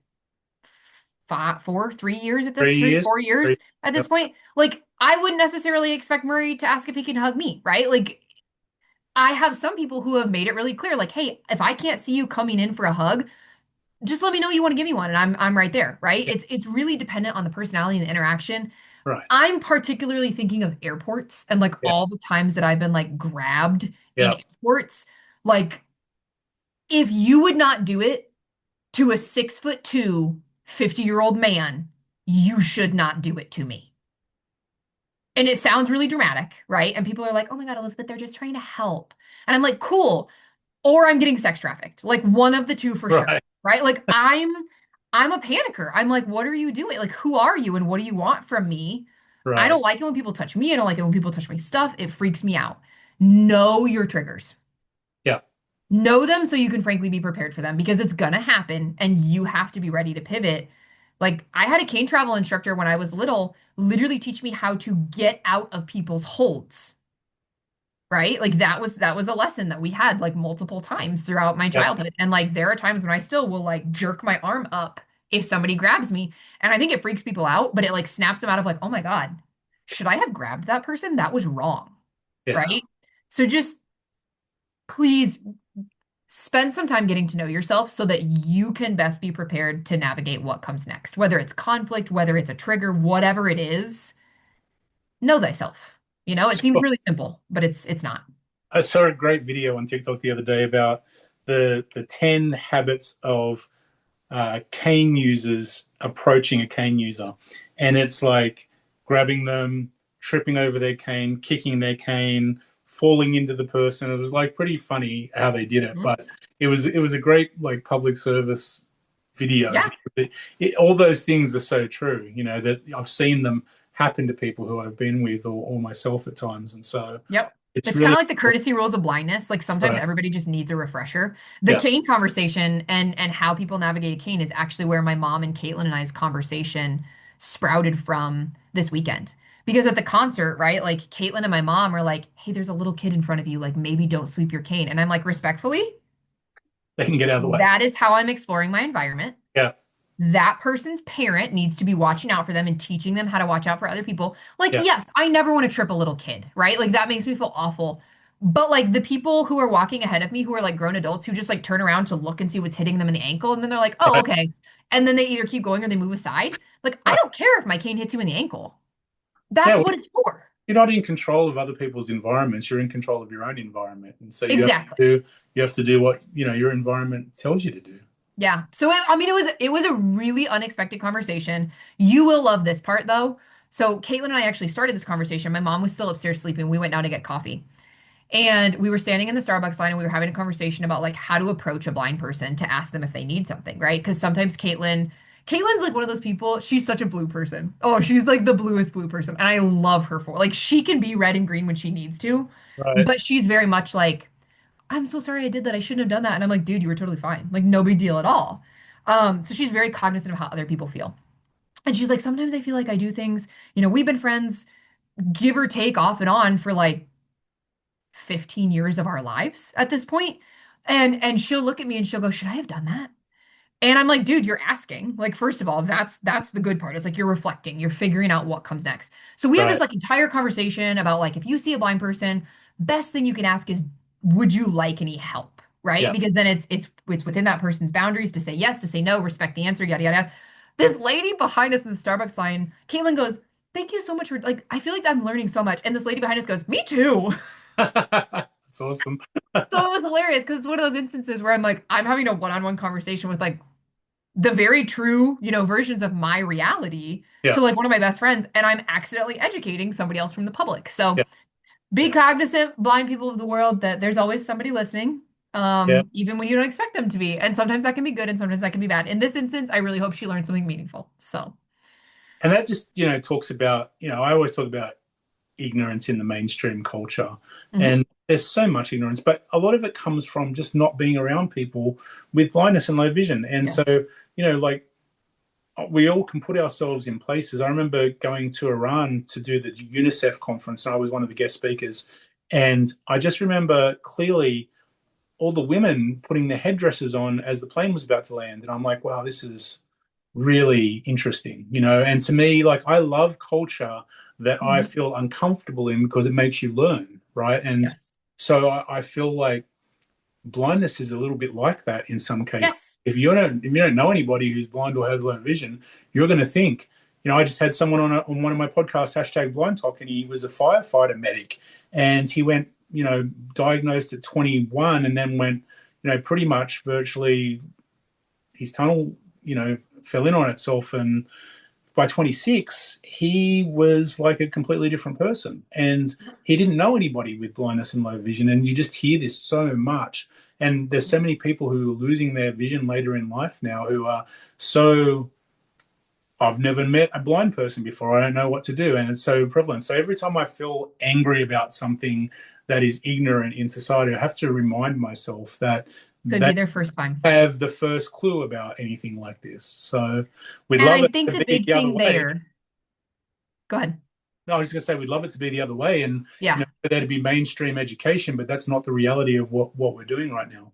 3 years at this, 3 years. 4 years at Yep, this point. Like I wouldn't necessarily expect Murray to ask if he can hug me, right? Like I have some people who have made it really clear, like, hey, if I can't see you coming in for a hug, just let me know you want to give me one, and I'm right there, right? yep, It's really dependent on the personality and the interaction. right. I'm particularly thinking of airports and like Yeah, all the times that I've been like grabbed in yeah. airports. Like, if you would not do it to a 6'2", 50-year-old man, you should not do it to me. And it sounds really dramatic, right? And people are like, oh my God, Elizabeth, they're just trying to help. And I'm like, cool. Or I'm getting sex trafficked. Like one of the two for sure, Right, right? Like I'm a panicker. I'm like, what are you doing? Like, who are you and what do you want from me? I right. don't like it when people touch me. I don't like it when people touch my stuff. It freaks me out. Know your triggers. Yeah. Know them so you can frankly be prepared for them because it's gonna happen and you have to be ready to pivot. Like I had a cane travel instructor when I was little literally teach me how to get out of people's holds, right? Like that was a lesson that we had like multiple times throughout my Yep. childhood. And like there are times when I still will like jerk my arm up if somebody grabs me. And I think it freaks people out, but it like snaps them out of like, oh my God, should I have grabbed that person? That was wrong, Yeah. right? So just please spend some time getting to know yourself so that you can best be prepared to navigate what comes next, whether it's conflict, whether it's a trigger, whatever it is, know thyself. It seems So really simple, but it's not. I saw a great video on TikTok the other day about the 10 habits of cane users approaching a cane user. And it's like grabbing them, tripping over their cane, kicking their cane, falling into the person. It was like pretty funny how they did it, Mhm. but it was a great like public service video Yeah. because all those things are so true, that I've seen them happen to people who I've been with or myself at times. And so Yep. it's It's kind really of like the courtesy rules of blindness. Like sometimes right. everybody just needs a refresher. The Yeah. cane conversation and how people navigate a cane is actually where my mom and Caitlin and I's conversation sprouted from this weekend. Because at the concert, right, like Caitlin and my mom are like, hey, there's a little kid in front of you. Like maybe don't sweep your cane. And I'm like, respectfully, They can get out of the way. that is how I'm exploring my environment. Yeah. That person's parent needs to be watching out for them and teaching them how to watch out for other people. Like, Yeah. yes, I never want to trip a little kid, right? Like, that makes me feel awful. But like the people who are walking ahead of me, who are like grown adults who just like turn around to look and see what's hitting them in the ankle, and then they're like, oh, Right. okay. And then they either keep going or they move aside. Like, I Right. don't care if my cane hits you in the ankle. Yeah. That's Well, what it's for. you're not in control of other people's environments. You're in control of your own environment. And so Exactly. you have to do what, your environment tells you to do. Yeah. So I mean, it was a really unexpected conversation. You will love this part though. So Caitlin and I actually started this conversation. My mom was still upstairs sleeping. We went down to get coffee. And we were standing in the Starbucks line and we were having a conversation about like how to approach a blind person to ask them if they need something, right? Because sometimes Caitlin's like one of those people. She's such a blue person. Oh, she's like the bluest blue person. And I love her for like she can be red and green when she needs to, Right. but she's very much like, I'm so sorry I did that. I shouldn't have done that. And I'm like, dude, you were totally fine. Like no big deal at all. So she's very cognizant of how other people feel. And she's like, sometimes I feel like I do things, we've been friends, give or take off and on for like 15 years of our lives at this point. And she'll look at me and she'll go, should I have done that? And I'm like, dude, you're asking. Like, first of all, that's the good part. It's like you're reflecting, you're figuring out what comes next. So we have this Right. like entire conversation about like if you see a blind person, best thing you can ask is, would you like any help? Right? Yeah. Because then it's within that person's boundaries to say yes, to say no, respect the answer, yada yada yada. This lady behind us in the Starbucks line, Caitlin goes, thank you so much for like, I feel like I'm learning so much. And this lady behind us goes, me too. That's awesome. So it was hilarious because it's one of those instances where I'm like, I'm having a one-on-one conversation with like the very true, versions of my reality Yeah. to like one of my best friends, and I'm accidentally educating somebody else from the public. So Yeah. be Yeah. cognizant, blind people of the world, that there's always somebody listening, Yeah. even when you don't expect them to be. And sometimes that can be good and sometimes that can be bad. In this instance, I really hope she learned something meaningful. So, And that just, talks about, I always talk about ignorance in the mainstream culture. mhm. And there's so much ignorance, but a lot of it comes from just not being around people with blindness and low vision. And so, Yes. like we all can put ourselves in places. I remember going to Iran to do the UNICEF conference, and I was one of the guest speakers. And I just remember clearly all the women putting their headdresses on as the plane was about to land. And I'm like, wow, this is really interesting, And to me, like, I love culture that I Mhm. feel uncomfortable in because it makes you learn, right? And Yes. so I feel like blindness is a little bit like that in some cases. Yes. If you don't know anybody who's blind or has low vision, you're going to think. I just had someone on one of my podcasts, hashtag Blind Talk, and he was a firefighter medic, and he went, diagnosed at 21, and then went, pretty much virtually his tunnel, fell in on itself, and by 26, he was like a completely different person. And he didn't know anybody with blindness and low vision. And you just hear this so much. And there's so many people who are losing their vision later in life now who are so, I've never met a blind person before. I don't know what to do. And it's so prevalent. So every time I feel angry about something that is ignorant in society, I have to remind myself that Could be they their first time. have the first clue about anything like this. So we'd And love I it think to the be big the other thing way. there, go ahead. No, I was just going to say we'd love it to be the other way, and Yeah. for there to be mainstream education, but that's not the reality of what we're doing right now.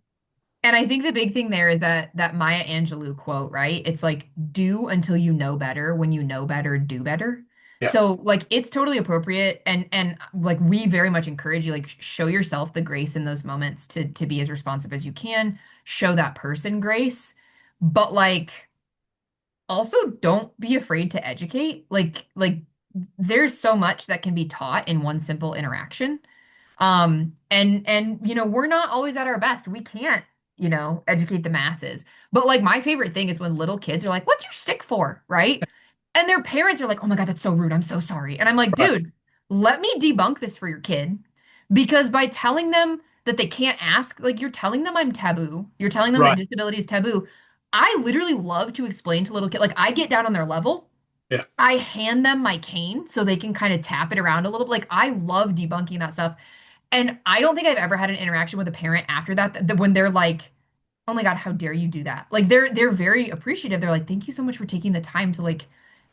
And I think the big thing there is that Maya Angelou quote, right? It's like do until you know better. When you know better, do better. Yeah, So like it's totally appropriate and like we very much encourage you like show yourself the grace in those moments to be as responsive as you can, show that person grace, but like also don't be afraid to educate. Like there's so much that can be taught in one simple interaction. And we're not always at our best. We can't, educate the masses. But like my favorite thing is when little kids are like, "What's your stick for?" Right? And their parents are like, "Oh my God, that's so rude. I'm so sorry." And I'm like, right. "Dude, let me debunk this for your kid." Because by telling them that they can't ask, like you're telling them I'm taboo. You're telling them that Right. disability is taboo. I literally love to explain to little kids, like I get down on their level. Yeah. I hand them my cane so they can kind of tap it around a little. Like I love debunking that stuff. And I don't think I've ever had an interaction with a parent after that when they're like, "Oh my God, how dare you do that?" Like they're very appreciative. They're like, "Thank you so much for taking the time to like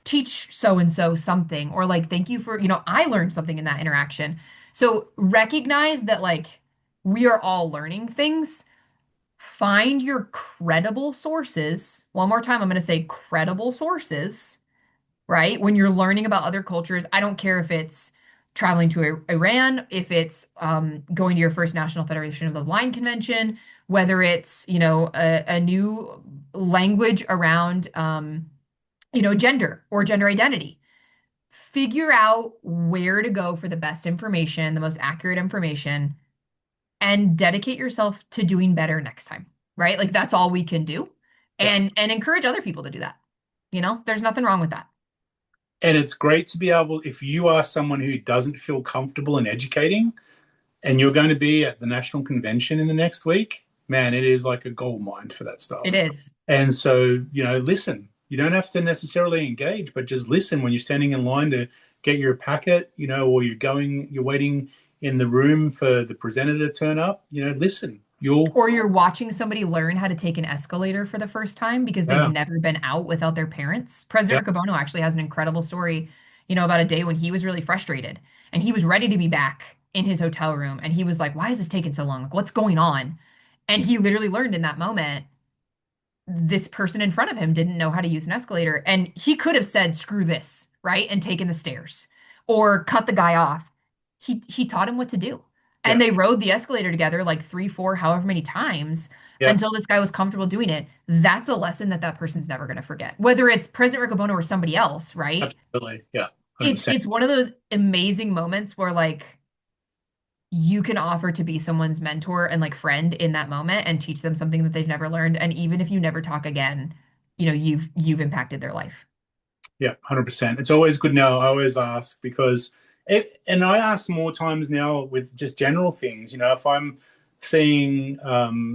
teach so and so something," or like, "Thank you for, I learned something in that interaction." So recognize that like we are all learning things. Find your credible sources. One more time, I'm going to say credible sources, right? When you're learning about other cultures, I don't care if it's traveling to Iran, if it's going to your first National Federation of the Blind convention, whether it's, a new language around, gender or gender identity. Figure out where to go for the best information, the most accurate information, and dedicate yourself to doing better next time, right? Like that's all we can do. Yeah. And encourage other people to do that. There's nothing wrong with that. And it's great to be able, if you are someone who doesn't feel comfortable in educating and you're going to be at the national convention in the next week, man, it is like a gold mine for that It stuff. is. And so, listen. You don't have to necessarily engage, but just listen when you're standing in line to get your packet, or you're waiting in the room for the presenter to turn up. Listen. You'll, Or you're watching somebody learn how to take an escalator for the first time because they've yeah, never been out without their parents. yeah, President Riccobono actually has an incredible story, about a day when he was really frustrated and he was ready to be back in his hotel room. And he was like, why is this taking so long? Like, what's going on? And he literally learned in that moment this person in front of him didn't know how to use an escalator. And he could have said, screw this, right? And taken the stairs or cut the guy off. He taught him what to do. yeah, And they rode the escalator together like three, four, however many times yeah, until this guy was comfortable doing it. That's a lesson that that person's never going to forget. Whether it's President Riccobono or somebody else, right? absolutely. Yeah, It's 100%. it's one of those amazing moments where like you can offer to be someone's mentor and like friend in that moment and teach them something that they've never learned. And even if you never talk again, you've impacted their life. Yeah, 100%. It's always good now. I always ask because and I ask more times now with just general things. If I'm seeing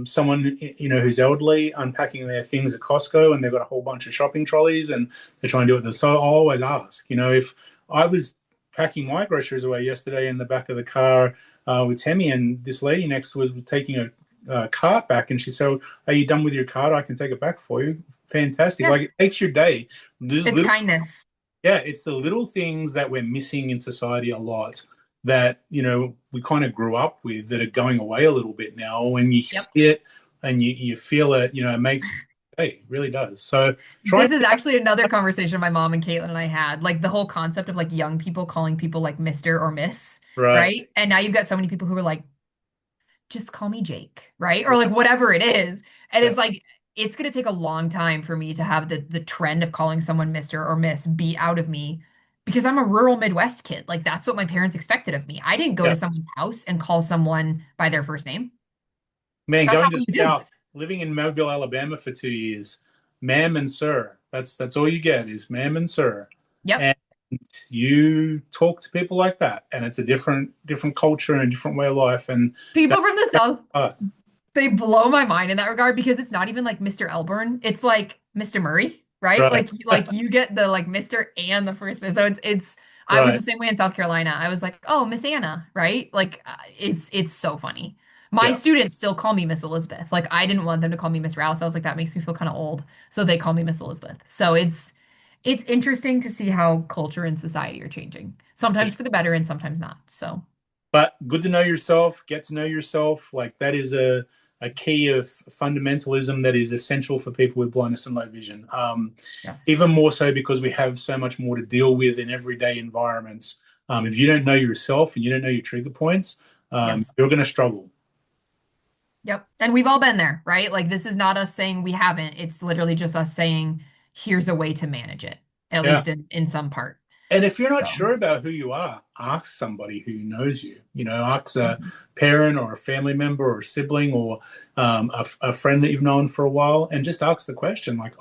someone, who's elderly unpacking their things at Costco and they've got a whole bunch of shopping trolleys and they're trying to do it. So I'll always ask, if I was packing my groceries away yesterday in the back of the car with Tammy, and this lady next was taking a cart back, and she said, "Are you done with your cart? I can take it back for you." Fantastic. Yeah. Like, it takes your day. There's It's little, kindness. yeah, it's the little things that we're missing in society a lot that, we kind of grew up with that are going away a little bit now. When you see Yep. it and you feel it, it makes, hey, it really does. So try, This is actually another conversation my mom and Caitlin and I had. Like the whole concept of like young people calling people like Mr. or Miss, right. right? And now you've got so many people who are like, just call me Jake, right? Or like whatever it is. And Yeah. it's like it's going to take a long time for me to have the trend of calling someone Mr. or Miss be out of me because I'm a rural Midwest kid. Like that's what my parents expected of me. I didn't go Yeah. to someone's house and call someone by their first name. Man, That's going not to what you the do. South, living in Mobile, Alabama for 2 years, ma'am and sir. That's all you get is ma'am and sir. Yep. And you talk to people like that, and it's a different culture and a different way of life. And People that's from the South, uh, they blow my mind in that regard because it's not even like Mr. Elbourn. It's like Mr. Murray, right? right, Like you get the like Mr. and the first name. So it's I was right. the same way in South Carolina. I was like, "Oh, Miss Anna," right? Like it's so funny. My Yeah. students still call me Miss Elizabeth. Like I didn't want them to call me Miss Rouse. I was like that makes me feel kind of old. So they call me Miss Elizabeth. So it's interesting to see how culture and society are changing. Sometimes for the better and sometimes not. So, But good to know yourself, get to know yourself. Like, that is a key of fundamentalism that is essential for people with blindness and low vision. yes. Even more so because we have so much more to deal with in everyday environments. If you don't know yourself and you don't know your trigger points, Yes. you're going to struggle. Yep. And we've all been there, right? Like this is not us saying we haven't. It's literally just us saying here's a way to manage it, at Yeah. least in some part. And if you're not So, sure about who you are, ask somebody who knows you. Ask a mhm. parent or a family member or a sibling or a friend that you've known for a while, and just ask the question. Like,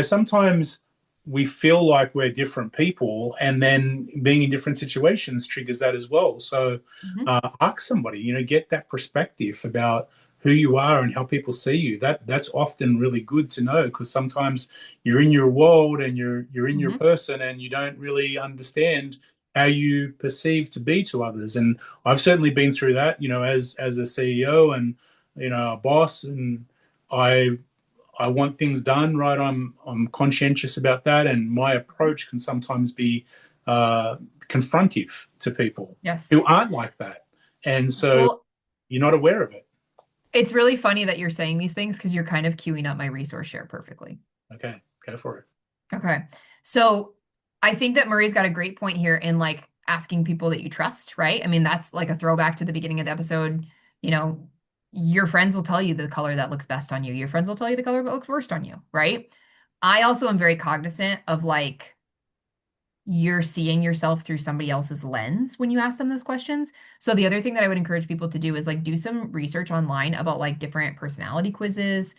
sometimes we feel like we're different people, and then being in different situations triggers that as well. So, Mhm. ask somebody. Get that perspective about who you are and how people see you. That's often really good to know, because sometimes you're in your world and you're in your Mhm. person and you don't really understand how you perceive to be to others. And I've certainly been through that, as a CEO and a boss, and I I want things done right. I'm conscientious about that, and my approach can sometimes be uh, confrontive to people who Yes. aren't like that, and so Well, you're not aware of it. it's really funny that you're saying these things because you're kind of queuing up my resource share perfectly. Okay, go for it. Okay. So I think that Murray's got a great point here in like asking people that you trust, right? I mean, that's like a throwback to the beginning of the episode. You know, your friends will tell you the color that looks best on you. Your friends will tell you the color that looks worst on you, right? I also am very cognizant of like you're seeing yourself through somebody else's lens when you ask them those questions. So the other thing that I would encourage people to do is like do some research online about like different personality quizzes.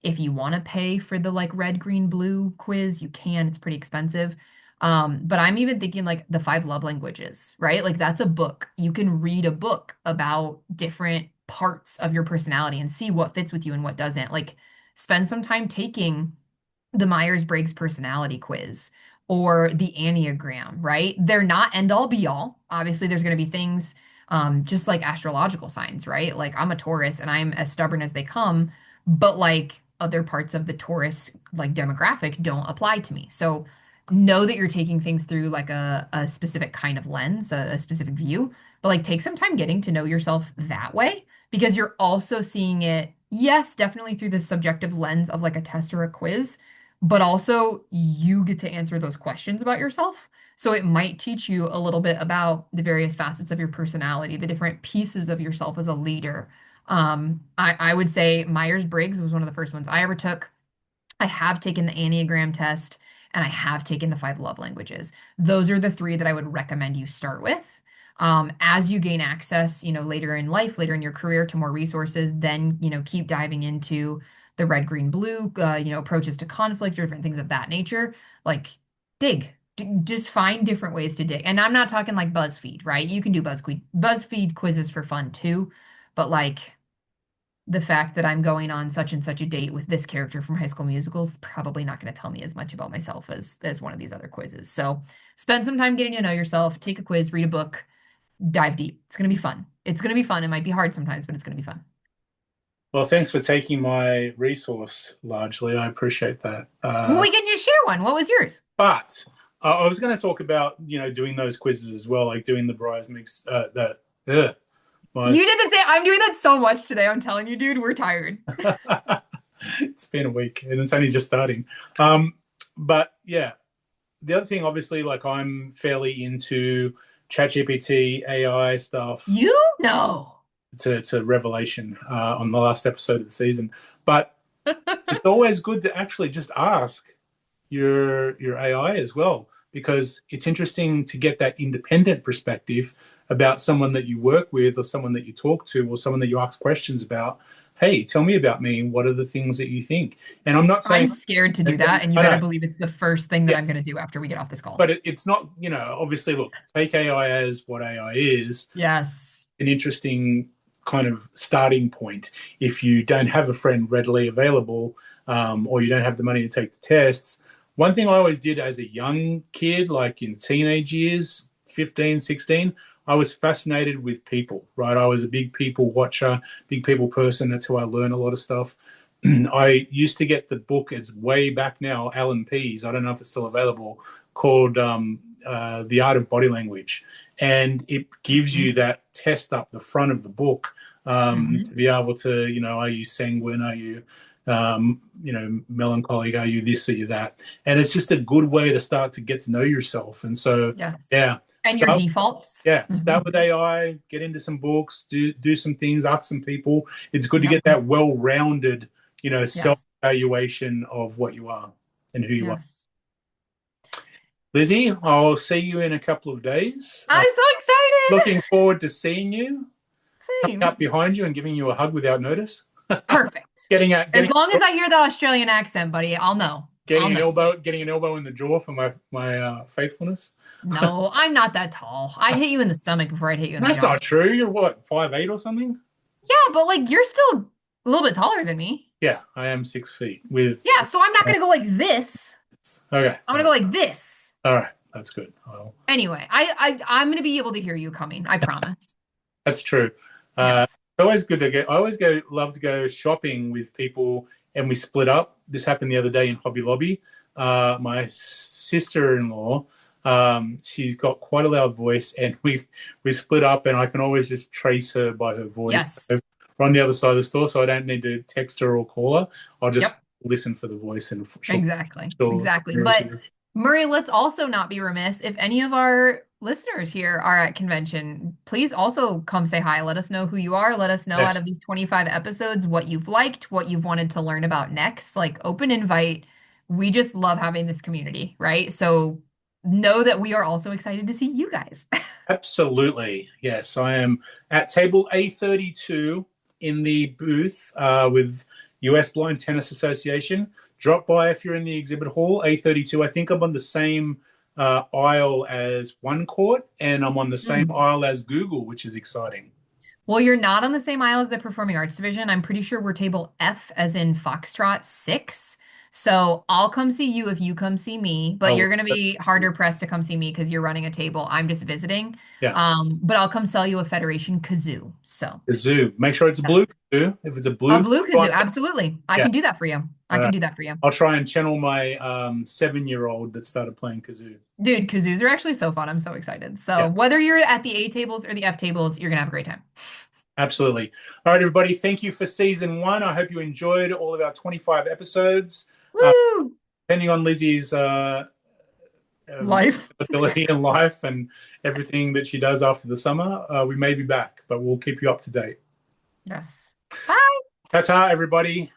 If you want to pay for the like red, green, blue quiz, you can. It's pretty expensive. But I'm even thinking like the five love languages, right? Like that's a book. You can read a book about different parts of your personality and see what fits with you and what doesn't. Like spend some time taking the Myers-Briggs personality quiz or the Enneagram, right? They're not end all be all. Obviously, there's going to be things just like astrological signs, right? Like I'm a Taurus and I'm as stubborn as they come, but like other parts of the Taurus like demographic don't apply to me. So know that you're taking things through like a specific kind of lens, a specific view, but like take some time getting to know yourself that way because you're also seeing it, yes, definitely through the subjective lens of like a test or a quiz, but also you get to answer those questions about yourself. So it might teach you a little bit about the various facets of your personality, the different pieces of yourself as a leader. I would say Myers-Briggs was one of the first ones I ever took. I have taken the Enneagram test and I have taken the five love languages. Those are the three that I would recommend you start with. As you gain access, later in life, later in your career to more resources, then, keep diving into the red, green, blue, approaches to conflict or different things of that nature. Like dig, just find different ways to dig. And I'm not talking like BuzzFeed, right? You can do BuzzFeed quizzes for fun too, but like the fact that I'm going on such and such a date with this character from High School Musical is probably not going to tell me as much about myself as one of these other quizzes. So spend some time getting to know yourself, take a quiz, read a book, dive deep. It's going to be fun. It's going to be fun. It might be hard sometimes, but it's going to be fun. Well, thanks for taking my resource largely. I appreciate that. Well, we can just share one. What was yours? But I was going to talk about, doing those quizzes as well, like doing the Briars mix, Myers. You did the same. I'm doing that so much today. I'm telling you, dude, we're tired. It's been a week and it's only just starting. But yeah, the other thing, obviously, like I'm fairly into ChatGPT, AI stuff. You know. It's a revelation on the last episode of the season. But it's always good to actually just ask your AI as well, because it's interesting to get that independent perspective about someone that you work with or someone that you talk to or someone that you ask questions about. Hey, tell me about me. What are the things that you think? And I'm not I'm saying, scared to do that, and you I better know, believe it's the first thing that yeah, I'm going to do after we get off this call. but it's not, obviously, look, take AI as what AI is, Yes. an interesting kind of starting point. If you don't have a friend readily available, or you don't have the money to take the tests, one thing I always did as a young kid, like in teenage years, 15, 16, I was fascinated with people, right? I was a big people watcher, big people person. That's how I learn a lot of stuff. I used to get the book, it's way back now, Alan Pease, I don't know if it's still available, called The Art of Body Language. And it gives you that test up the front of the book, Mm-hmm. to be able to, are you sanguine? Are you, melancholic? Are you this? Are you that? And it's just a good way to start to get to know yourself. And so, Yes. yeah, And your start defaults. yeah, start with Mhm. AI, get into some books, do some things, ask some people. It's good to Yep. get that well-rounded, Yes. self-evaluation of what you are and who you are. Yes. Lizzie, I'll see you in a couple of days. I'm so excited. Looking forward to seeing you, coming up Same. behind you and giving you a hug without notice. Perfect. Getting a As getting long as I hear the Australian accent, buddy, I'll know. I'll know. getting an elbow in the jaw for my faithfulness. No, I'm not that tall. I'd hit you in the stomach before I'd hit you in the That's jaw. not true. You're what, 5'8" or something? Yeah, but like you're still a little bit taller than me. Yeah, I am 6 feet with. Yeah, so I'm not gonna go like this. Okay. I'm gonna go like this. All right. That's good. Anyway, I'm gonna be able to hear you coming. I promise. That's true. Yes. It's always good to go. I always love to go shopping with people, and we split up. This happened the other day in Hobby Lobby. My sister-in-law, she's got quite a loud voice, and we split up, and I can always just trace her by her voice. Yes. So we're on the other side of the store, so I don't need to text her or call her. I'll just Yep. listen for the voice, and Exactly. she'll tell Exactly. me where she But is. Murray, let's also not be remiss. If any of our listeners here are at convention, please also come say hi. Let us know who you are. Let us know out Yes, of these 25 episodes what you've liked, what you've wanted to learn about next. Like open invite. We just love having this community, right? So know that we are also excited to see you guys. absolutely. Yes, I am at table A32 in the booth with US Blind Tennis Association. Drop by if you're in the exhibit hall, A32. I think I'm on the same aisle as One Court, and I'm on the same Mm. aisle as Google, which is exciting. Well, you're not on the same aisle as the Performing Arts Division. I'm pretty sure we're table F as in Foxtrot 6. So I'll come see you if you come see me, but Oh, you're going to be harder pressed to come see me because you're running a table. I'm just visiting. yeah. But I'll come sell you a Federation kazoo. So Kazoo. Make sure it's a blue yes, kazoo. If it's a a blue, blue kazoo. Absolutely. I yeah. can do that for you. I All can right. do that for you. I'll try and channel my 7-year-old that started playing kazoo. Dude, kazoos are actually so fun. I'm so excited. So Yeah, whether you're at the A tables or the F tables, you're going to have a great time. absolutely. All right, everybody. Thank you for season one. I hope you enjoyed all of our 25 episodes. Uh, Woo! Depending on Lizzie's Life. ability in life and everything that she does after the summer, we may be back, but we'll keep you up to date. Yes. Bye. Ta ta, everybody.